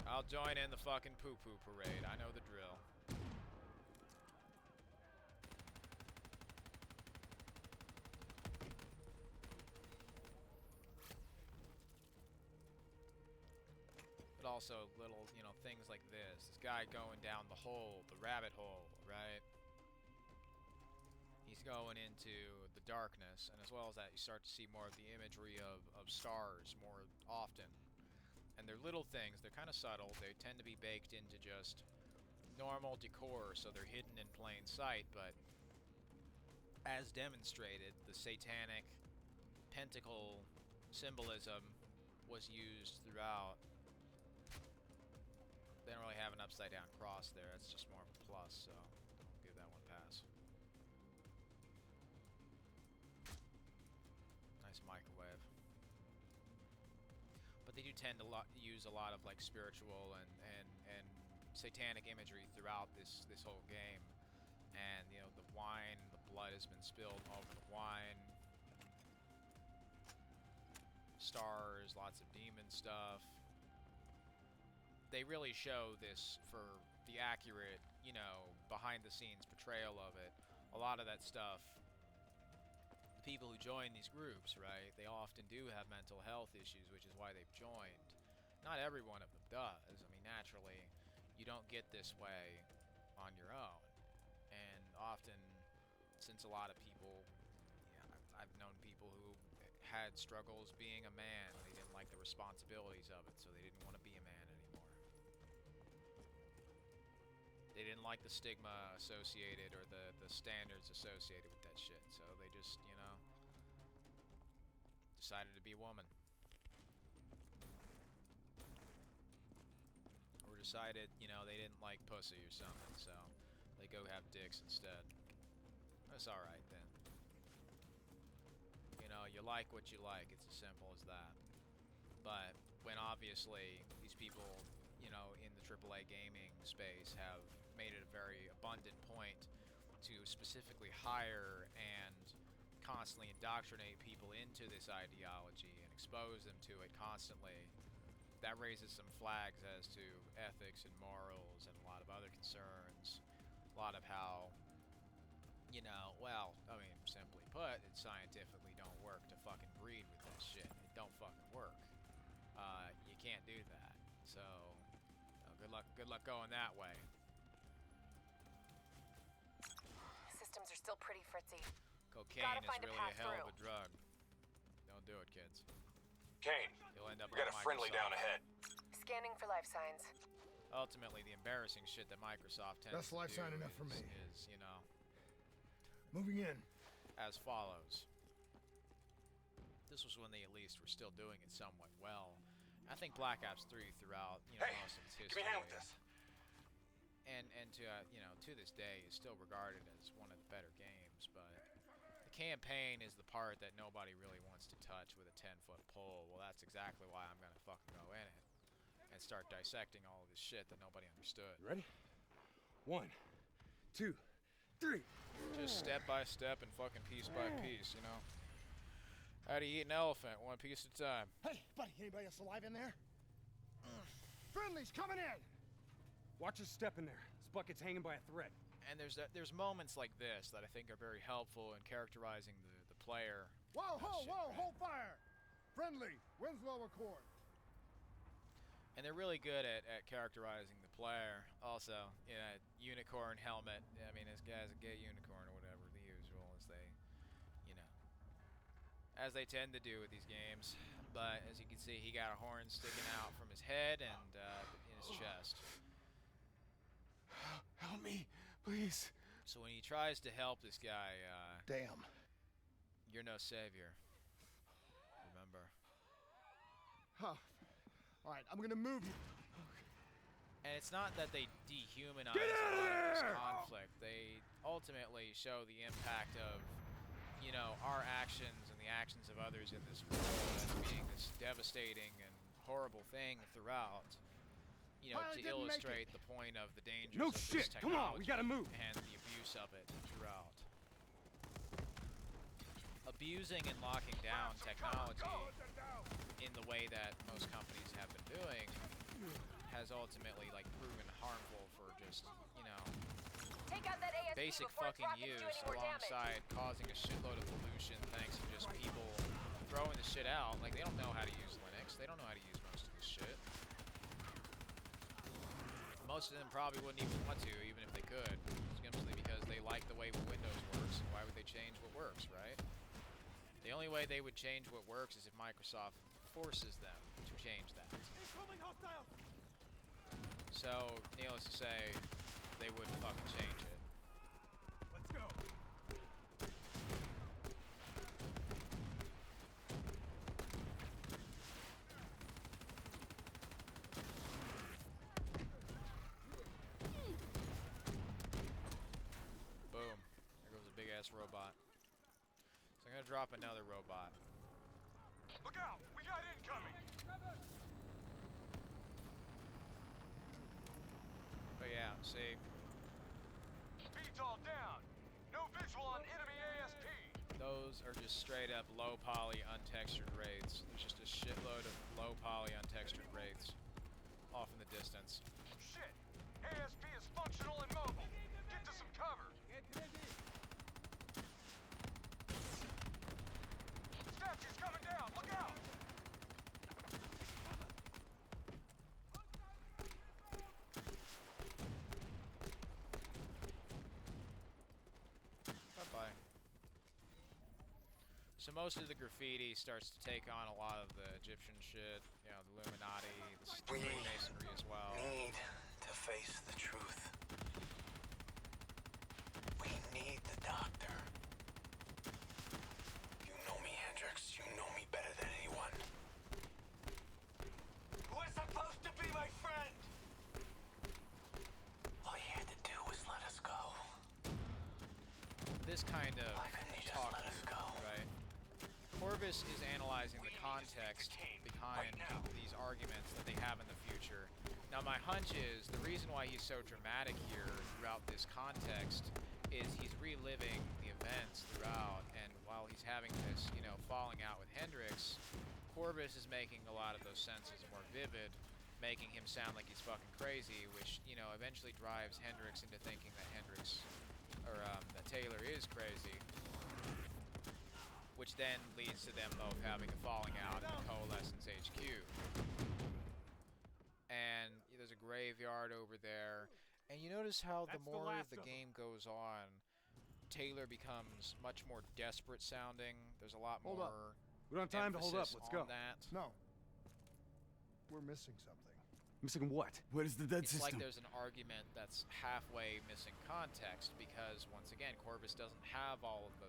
[SPEAKER 1] I'll join in the fucking poo-poo parade, I know the drill. But also little, you know, things like this. This guy going down the hole, the rabbit hole, right? He's going into the darkness, and as well as that, you start to see more of the imagery of stars more often. And they're little things, they're kind of subtle, they tend to be baked into just normal decor, so they're hidden in plain sight, but as demonstrated, the satanic pentacle symbolism was used throughout. They don't really have an upside down cross there, it's just more of a plus, so I'll give that one a pass. Nice microwave. But they do tend to use a lot of like spiritual and satanic imagery throughout this whole game. And you know, the wine, the blood has been spilled over the wine. Stars, lots of demon stuff. They really show this for the accurate, you know, behind-the-scenes portrayal of it. A lot of that stuff, the people who join these groups, right, they often do have mental health issues, which is why they've joined. Not every one of them does. I mean, naturally, you don't get this way on your own. And often, since a lot of people, I've known people who had struggles being a man. They didn't like the responsibilities of it, so they didn't want to be a man anymore. They didn't like the stigma associated or the standards associated with that shit, so they just, you know, decided to be a woman. Or decided, you know, they didn't like pussy or something, so they go have dicks instead. That's alright then. You know, you like what you like, it's as simple as that. But when obviously these people, you know, in the AAA gaming space have made it a very abundant point to specifically hire and constantly indoctrinate people into this ideology and expose them to it constantly, that raises some flags as to ethics and morals and a lot of other concerns. A lot of how, you know, well, I mean, simply put, it scientifically don't work to fucking breed with that shit. It don't fucking work. You can't do that. So, good luck going that way.
[SPEAKER 10] Systems are still pretty fritzy.
[SPEAKER 1] Cocaine
[SPEAKER 10] Gotta
[SPEAKER 1] is
[SPEAKER 10] find a
[SPEAKER 1] really
[SPEAKER 10] path
[SPEAKER 1] a hell of
[SPEAKER 10] through.
[SPEAKER 1] a drug. Don't do it, kids.
[SPEAKER 9] Kane,
[SPEAKER 1] You'll end up
[SPEAKER 9] we got a
[SPEAKER 1] like
[SPEAKER 9] friendly down
[SPEAKER 1] Microsoft.
[SPEAKER 9] ahead.
[SPEAKER 10] Scanning for life signs.
[SPEAKER 1] Ultimately, the embarrassing shit that Microsoft tends
[SPEAKER 2] That's
[SPEAKER 1] to
[SPEAKER 2] life
[SPEAKER 1] do
[SPEAKER 2] sign enough for me.
[SPEAKER 1] is, you know,
[SPEAKER 2] Moving in.
[SPEAKER 1] as follows. This was when they at least were still doing it somewhat well. I think Black Ops 3 throughout, you know,
[SPEAKER 9] Hey,
[SPEAKER 1] most of its
[SPEAKER 9] give
[SPEAKER 1] history,
[SPEAKER 9] me a hand with this.
[SPEAKER 1] and to you know, to this day is still regarded as one of the better games. But the campaign is the part that nobody really wants to touch with a 10-foot pole. Well, that's exactly why I'm gonna fucking go in it and start dissecting all of this shit that nobody understood.
[SPEAKER 6] You ready? 1, 2, 3.
[SPEAKER 1] Just step by step and fucking piece by piece, you know. How do you eat an elephant? One piece at a time.
[SPEAKER 5] Hey, buddy, anybody else alive in there? Friendly's coming in!
[SPEAKER 6] Watch your step in there. This bucket's hanging by a thread.
[SPEAKER 1] And there's moments like this that I think are very helpful in characterizing the player.
[SPEAKER 5] Whoa,
[SPEAKER 1] Shit, right?
[SPEAKER 5] hold fire! Friendly, Winslow Accord.
[SPEAKER 1] And they're really good at characterizing the player. Also, you know, unicorn helmet. I mean, this guy's a gay unicorn or whatever, the usual, as they, you know, as they tend to do with these games. But as you can see, he got a horn sticking out from his head and in his chest.
[SPEAKER 2] Help me, please.
[SPEAKER 1] So when he tries to help this guy,
[SPEAKER 2] Damn.
[SPEAKER 1] you're no savior. Remember.
[SPEAKER 5] Huh. All right, I'm gonna move you.
[SPEAKER 1] And it's not that they dehumanize a lot of this conflict. They ultimately show the impact of, you know, our actions and the actions of others in this world as being this devastating and horrible thing throughout. You know, to illustrate the point of the dangers
[SPEAKER 6] No
[SPEAKER 1] of
[SPEAKER 6] shit!
[SPEAKER 1] this
[SPEAKER 6] Come on,
[SPEAKER 1] technology
[SPEAKER 6] we gotta move!
[SPEAKER 1] and the abuse of it throughout. Abusing and locking down technology in the way that most companies have been doing has ultimately, like, proven harmful for just, you know,
[SPEAKER 10] Take out that ASP
[SPEAKER 1] basic
[SPEAKER 10] before its
[SPEAKER 1] fucking
[SPEAKER 10] rockets do
[SPEAKER 1] use
[SPEAKER 10] any more damage.
[SPEAKER 1] alongside causing a shitload of pollution thanks to just people throwing the shit out. Like, they don't know how to use Linux. They don't know how to use most of this shit. Most of them probably wouldn't even want to, even if they could, simply because they like the way Windows works. And why would they change what works, right? The only way they would change what works is if Microsoft forces them to change that. So, needless to say, they wouldn't fucking change it.
[SPEAKER 6] Let's go!
[SPEAKER 1] Boom. There goes a big ass robot. So I'm gonna drop another robot.
[SPEAKER 9] Look out! We got incoming!
[SPEAKER 1] But yeah, see,
[SPEAKER 9] Speed's all down! No visual on enemy ASP!
[SPEAKER 1] those are just straight up low poly untextured wraiths. There's just a shitload of low poly untextured wraiths off in the distance.
[SPEAKER 9] Shit! ASP is functional and mobile! Get to some cover! Statue's coming down! Look out!
[SPEAKER 1] So most of the graffiti starts to take on a lot of the Egyptian shit, you know, the Illuminati, the Freemasonry as well.
[SPEAKER 11] We need to face the truth. We need the doctor. You know me, Hendrix. You know me better than anyone. We're supposed to be my friend! All you had to do was let us go.
[SPEAKER 1] This kind of
[SPEAKER 11] Why couldn't you just
[SPEAKER 1] talk,
[SPEAKER 11] let us go?
[SPEAKER 1] right? Corvus is analyzing the context behind these arguments that they have in the future. Now my hunch is the reason why he's so dramatic here throughout this context is he's reliving the events throughout, and while he's having this, you know, falling out with Hendrix, Corvus is making a lot of those senses more vivid, making him sound like he's fucking crazy, which, you know, eventually drives Hendrix into thinking that that Taylor is crazy, which then leads to them both having a falling out in the Coalescence HQ. And there's a graveyard over there, and you notice how the more the game goes on, Taylor becomes much more desperate sounding. There's a lot more
[SPEAKER 6] We don't have time to hold up. Let's go.
[SPEAKER 1] that.
[SPEAKER 5] No. We're missing something.
[SPEAKER 6] Missing what? What is the dead
[SPEAKER 1] It's
[SPEAKER 6] system?
[SPEAKER 1] like there's an argument that's halfway missing context because once again, Corvus doesn't have all of the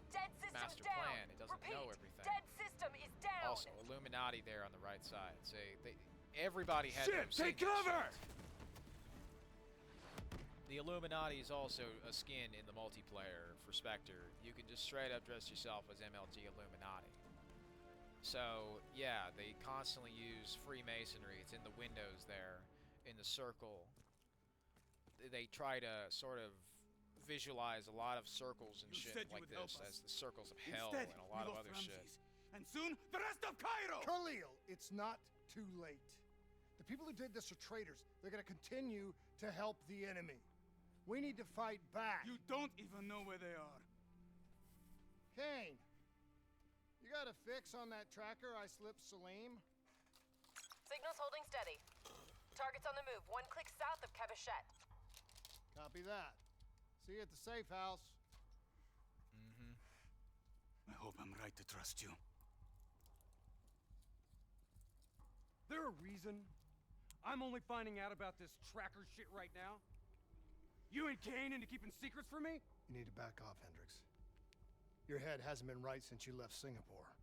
[SPEAKER 10] Dead system's
[SPEAKER 1] master
[SPEAKER 10] down.
[SPEAKER 1] plan. It doesn't
[SPEAKER 10] Repeat,
[SPEAKER 1] know everything.
[SPEAKER 10] Dead system is down.
[SPEAKER 1] Also, Illuminati there on the right side. Everybody had
[SPEAKER 6] Shit! Take cover!
[SPEAKER 1] The Illuminati is also a skin in the multiplayer for Spectre. You can just straight up dress yourself as MLG Illuminati. So, yeah, they constantly use Freemasonry. It's in the windows there, in the circle. They try to sort of visualize a lot of circles and shit like this as the circles of hell and a lot of other shit.
[SPEAKER 6] And soon, the rest of Cairo!
[SPEAKER 5] Khalil, it's not too late. The people who did this are traitors. They're gonna continue to help the enemy. We need to fight back.
[SPEAKER 6] You don't even know where they are.
[SPEAKER 5] Kane, you got a fix on that tracker I slipped Salim?
[SPEAKER 10] Signal's holding steady. Target's on the move, 1 click south of Cabochette.
[SPEAKER 5] Copy that. See you at the safe house.
[SPEAKER 6] I hope I'm right to trust you. There a reason I'm only finding out about this tracker shit right now? You and Kane into keeping secrets from me?
[SPEAKER 5] You need to back off, Hendrix. Your head hasn't been right since you left Singapore.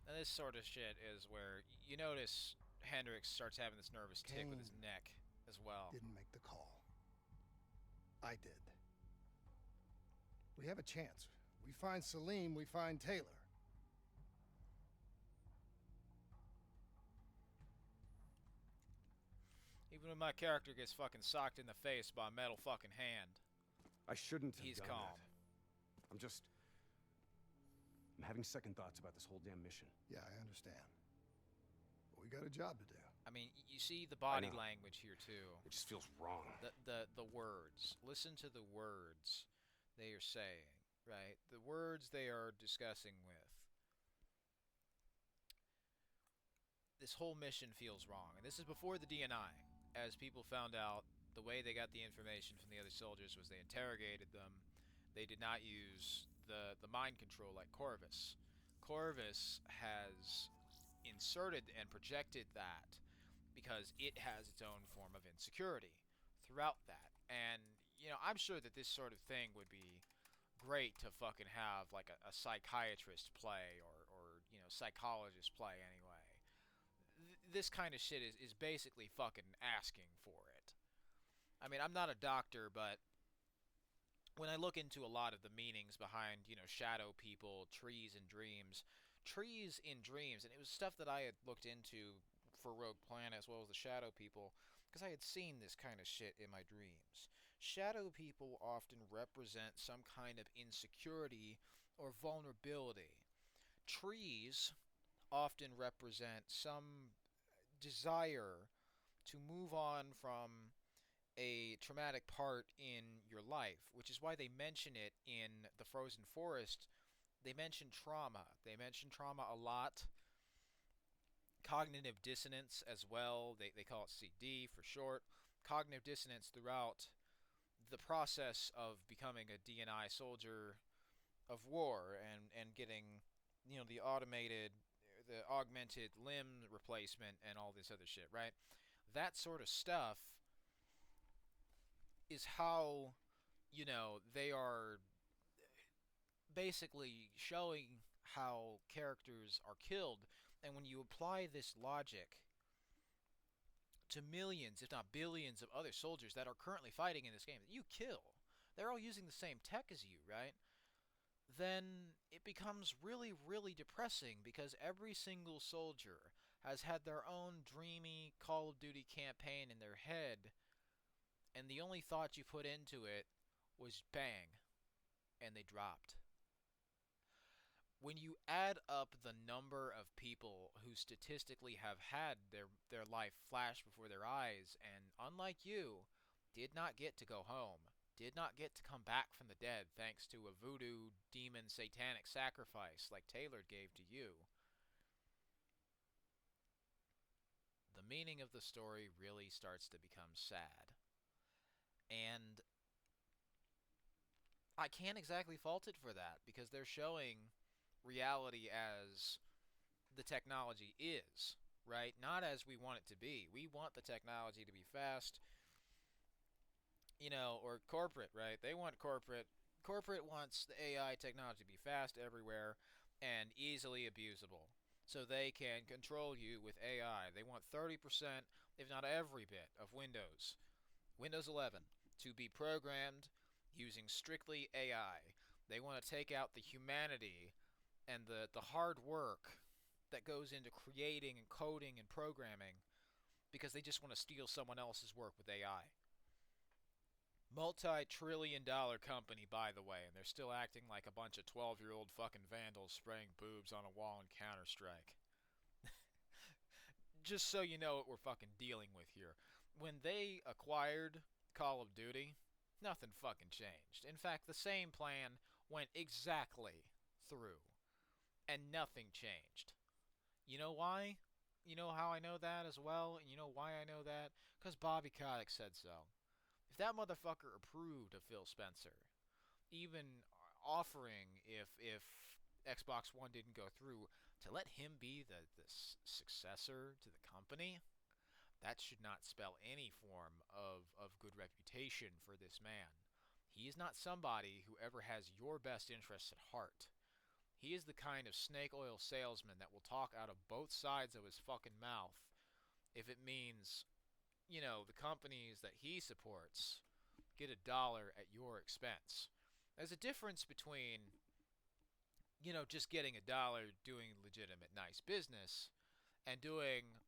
[SPEAKER 1] Now this sort of shit is where you notice Hendrix starts having this nervous tick with his neck as well.
[SPEAKER 5] Didn't make the call. I did. We have a chance. We find Salim, we find Taylor.
[SPEAKER 1] Even when my character gets fucking socked in the face by a metal fucking hand,
[SPEAKER 6] I shouldn't have
[SPEAKER 1] he's
[SPEAKER 6] done
[SPEAKER 1] calm.
[SPEAKER 6] that. I'm having second thoughts about this whole damn mission.
[SPEAKER 5] Yeah, I understand. But we got a job to do.
[SPEAKER 1] I mean, you see the body
[SPEAKER 6] know.
[SPEAKER 1] language here too.
[SPEAKER 6] It just feels wrong.
[SPEAKER 1] The words. Listen to the words they are saying, right? The words they are discussing with. This whole mission feels wrong. And this is before the DNI. As people found out, the way they got the information from the other soldiers was they interrogated them. They did not use the mind control like Corvus. Corvus has inserted and projected that because it has its own form of insecurity throughout that. And, you know, I'm sure that this sort of thing would be great to fucking have like a psychiatrist play or you know, psychologist play anyway. This kind of shit is basically fucking asking for it. I mean, I'm not a doctor, but when I look into a lot of the meanings behind, you know, shadow people, trees in dreams, and it was stuff that I had looked into for Rogue Planet as well as the shadow people, because I had seen this kind of shit in my dreams. Shadow people often represent some kind of insecurity or vulnerability. Trees often represent some desire to move on from a traumatic part in your life, which is why they mention it in the Frozen Forest. They mention trauma. They mention trauma a lot. Cognitive dissonance as well. They call it CD for short. Cognitive dissonance throughout the process of becoming a DNI soldier of war and getting, the augmented limb replacement and all this other shit, right? That sort of stuff is how, they are basically showing how characters are killed. And when you apply this logic to millions, if not billions, of other soldiers that are currently fighting in this game that you kill, they're all using the same tech as you, right? Then it becomes really, really depressing because every single soldier has had their own dreamy Call of Duty campaign in their head, and the only thought you put into it was bang, and they dropped. When you add up the number of people who statistically have had their life flash before their eyes and, unlike you, did not get to go home, did not get to come back from the dead thanks to a voodoo demon satanic sacrifice like Taylor gave to you, the meaning of the story really starts to become sad. And I can't exactly fault it for that, because they're showing reality as the technology is, right? Not as we want it to be. We want the technology to be fast, or corporate, right? They want corporate. Corporate wants the AI technology to be fast everywhere and easily abusable, so they can control you with AI. They want 30%, if not every bit, of Windows 11, to be programmed using strictly AI. They want to take out the humanity and the hard work that goes into creating and coding and programming, because they just want to steal someone else's work with AI. Multi-trillion-dollar company, by the way, and they're still acting like a bunch of 12-year-old fucking vandals spraying boobs on a wall in Counter-Strike. Just so you know what we're fucking dealing with here. When they acquired Call of Duty, nothing fucking changed. In fact, the same plan went exactly through, and nothing changed. You know why? You know how I know that as well? And you know why I know that? Because Bobby Kotick said so. If that motherfucker approved of Phil Spencer, even offering, if Xbox One didn't go through, to let him be the successor to the company, that should not spell any form of good reputation for this man. He is not somebody who ever has your best interests at heart. He is the kind of snake oil salesman that will talk out of both sides of his fucking mouth if it means, the companies that he supports get $1 at your expense. There's a difference between, just getting $1 doing legitimate, nice business and doing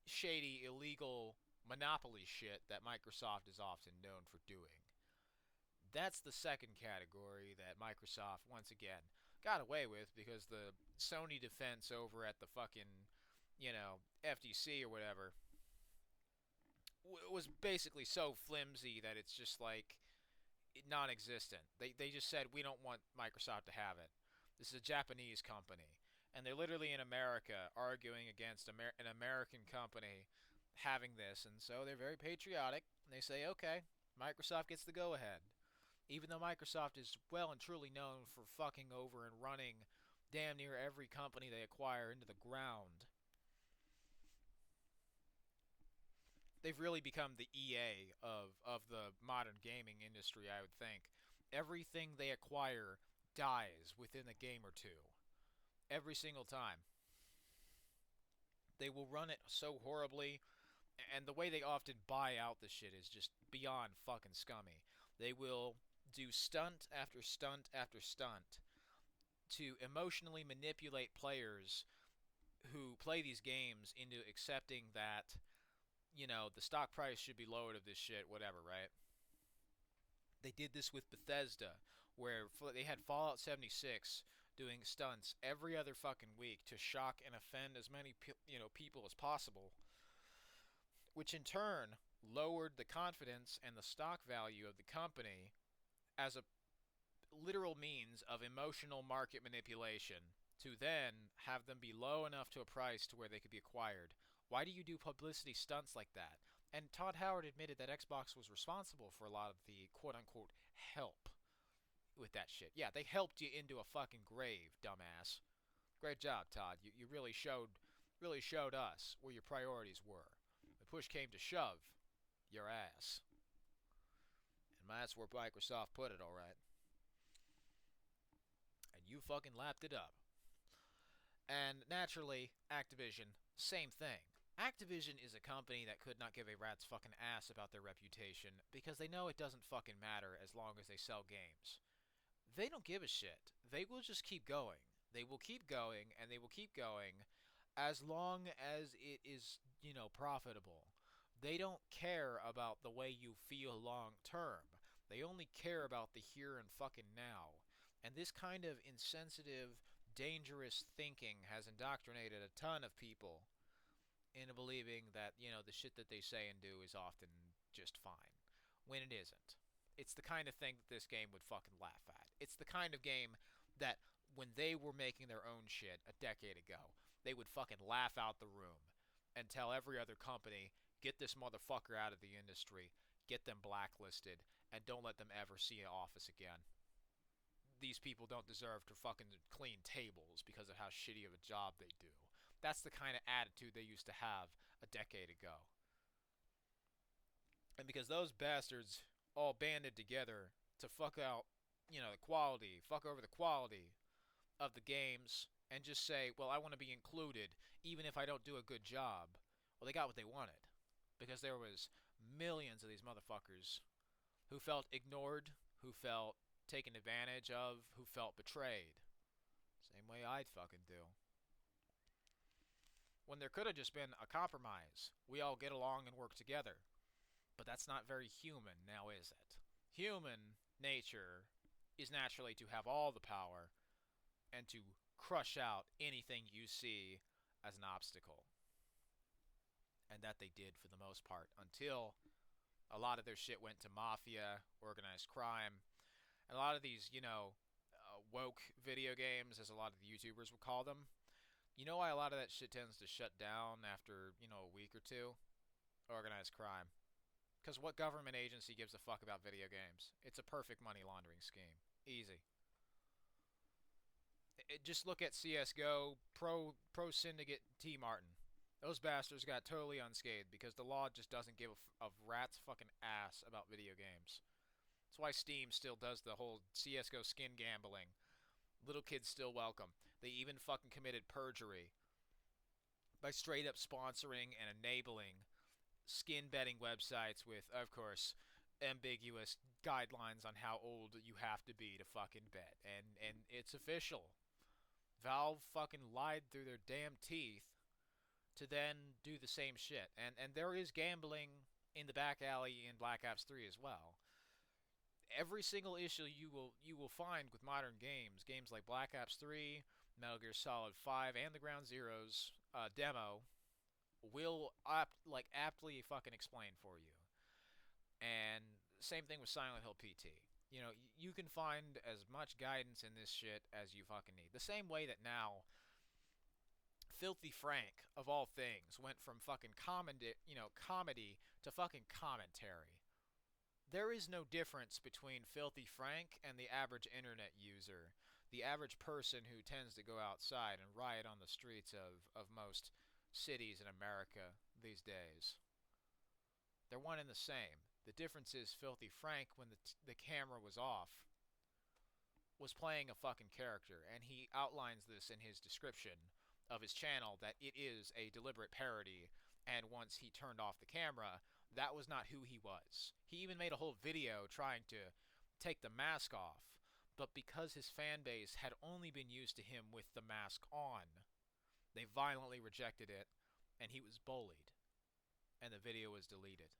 [SPEAKER 1] shady, illegal monopoly shit that Microsoft is often known for doing. That's the second category that Microsoft, once again, got away with because the Sony defense over at the fucking, FTC or whatever was basically so flimsy that it's just like non-existent. They just said, we don't want Microsoft to have it. This is a Japanese company. And they're literally in America arguing against an American company having this. And so they're very patriotic. And they say, okay, Microsoft gets the go-ahead. Even though Microsoft is well and truly known for fucking over and running damn near every company they acquire into the ground. They've really become the EA of the modern gaming industry, I would think. Everything they acquire dies within a game or two. Every single time. They will run it so horribly, and the way they often buy out the shit is just beyond fucking scummy. They will do stunt after stunt after stunt to emotionally manipulate players who play these games into accepting that, the stock price should be lowered of this shit, whatever, right? They did this with Bethesda, where they had Fallout 76 doing stunts every other fucking week to shock and offend as many people as possible, which in turn lowered the confidence and the stock value of the company as a literal means of emotional market manipulation to then have them be low enough to a price to where they could be acquired. Why do you do publicity stunts like that? And Todd Howard admitted that Xbox was responsible for a lot of the quote-unquote help with that shit. Yeah, they helped you into a fucking grave, dumbass. Great job, Todd. You really showed us where your priorities were. The push came to shove, your ass. And that's where Microsoft put it, alright. And you fucking lapped it up. And naturally, Activision, same thing. Activision is a company that could not give a rat's fucking ass about their reputation because they know it doesn't fucking matter as long as they sell games. They don't give a shit. They will just keep going. They will keep going, and they will keep going as long as it is, profitable. They don't care about the way you feel long term. They only care about the here and fucking now. And this kind of insensitive, dangerous thinking has indoctrinated a ton of people into believing that, the shit that they say and do is often just fine, when it isn't. It's the kind of thing that this game would fucking laugh at. It's the kind of game that when they were making their own shit a decade ago, they would fucking laugh out the room and tell every other company, get this motherfucker out of the industry, get them blacklisted, and don't let them ever see an office again. These people don't deserve to fucking clean tables because of how shitty of a job they do. That's the kind of attitude they used to have a decade ago. And because those bastards all banded together to fuck out, the quality, fuck over the quality of the games, and just say, well, I want to be included, even if I don't do a good job. Well, they got what they wanted. Because there was millions of these motherfuckers who felt ignored, who felt taken advantage of, who felt betrayed. Same way I'd fucking do. When there could have just been a compromise. We all get along and work together. But that's not very human, now is it? Human nature is naturally to have all the power and to crush out anything you see as an obstacle. And that they did for the most part, until a lot of their shit went to mafia, organized crime, and a lot of these, woke video games, as a lot of the YouTubers would call them. You know why a lot of that shit tends to shut down after, a week or two? Organized crime. Because what government agency gives a fuck about video games? It's a perfect money laundering scheme. Easy. Just look at CSGO, Pro Syndicate T. Martin. Those bastards got totally unscathed because the law just doesn't give a rat's fucking ass about video games. That's why Steam still does the whole CSGO skin gambling. Little kids still welcome. They even fucking committed perjury by straight up sponsoring and enabling skin betting websites with, of course, ambiguous guidelines on how old you have to be to fucking bet. And it's official. Valve fucking lied through their damn teeth to then do the same shit. And there is gambling in the back alley in Black Ops 3 as well. Every single issue you will find with modern games like Black Ops 3, Metal Gear Solid 5, and the Ground Zeroes demo, will aptly fucking explain for you. And same thing with Silent Hill PT. You can find as much guidance in this shit as you fucking need. The same way that now Filthy Frank, of all things, went from fucking comedy to fucking commentary. There is no difference between Filthy Frank and the average internet user, the average person who tends to go outside and riot on the streets of most cities in America these days. They're one and the same. The difference is Filthy Frank, when the camera was off, was playing a fucking character, and he outlines this in his description of his channel, that it is a deliberate parody, and once he turned off the camera, that was not who he was. He even made a whole video trying to take the mask off, but because his fan base had only been used to him with the mask on, they violently rejected it, and he was bullied, and the video was deleted.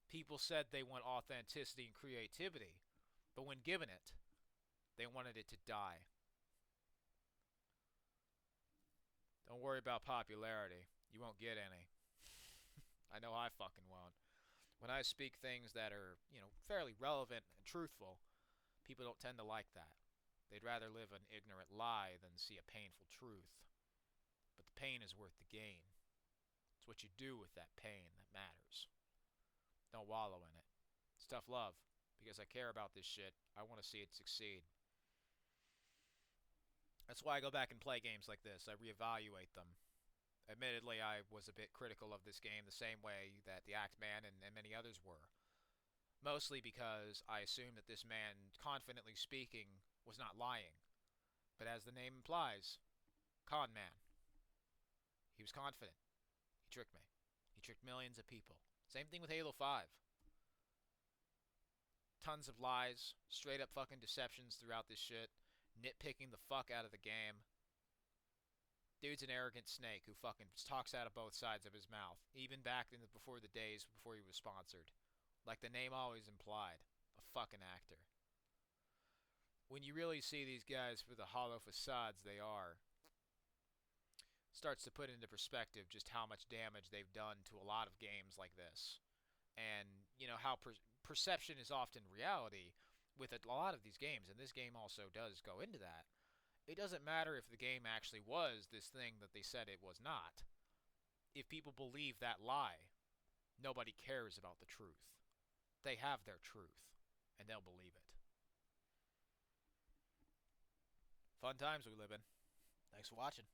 [SPEAKER 1] People said they want authenticity and creativity, but when given it, they wanted it to die. Don't worry about popularity. You won't get any. I know I fucking won't. When I speak things that are, fairly relevant and truthful, people don't tend to like that. They'd rather live an ignorant lie than see a painful truth. But the pain is worth the gain. It's what you do with that pain that matters. Don't wallow in it. It's tough love. because I care about this shit. I want to see it succeed. That's why I go back and play games like this. I reevaluate them. Admittedly, I was a bit critical of this game the same way that the Axeman and many others were. Mostly because I assumed that this man, confidently speaking, was not lying. But as the name implies, con man. He was confident. He tricked me. He tricked millions of people. Same thing with Halo 5. Tons of lies, straight up fucking deceptions throughout this shit, nitpicking the fuck out of the game. Dude's an arrogant snake who fucking talks out of both sides of his mouth, even back in before the days before he was sponsored. Like the name always implied, a fucking actor. When you really see these guys for the hollow facades they are, starts to put into perspective just how much damage they've done to a lot of games like this. And, you know, how perception is often reality with a lot of these games, and this game also does go into that. It doesn't matter if the game actually was this thing that they said it was not. If people believe that lie, nobody cares about the truth. They have their truth, and they'll believe it. Fun times we live in. Thanks for watching.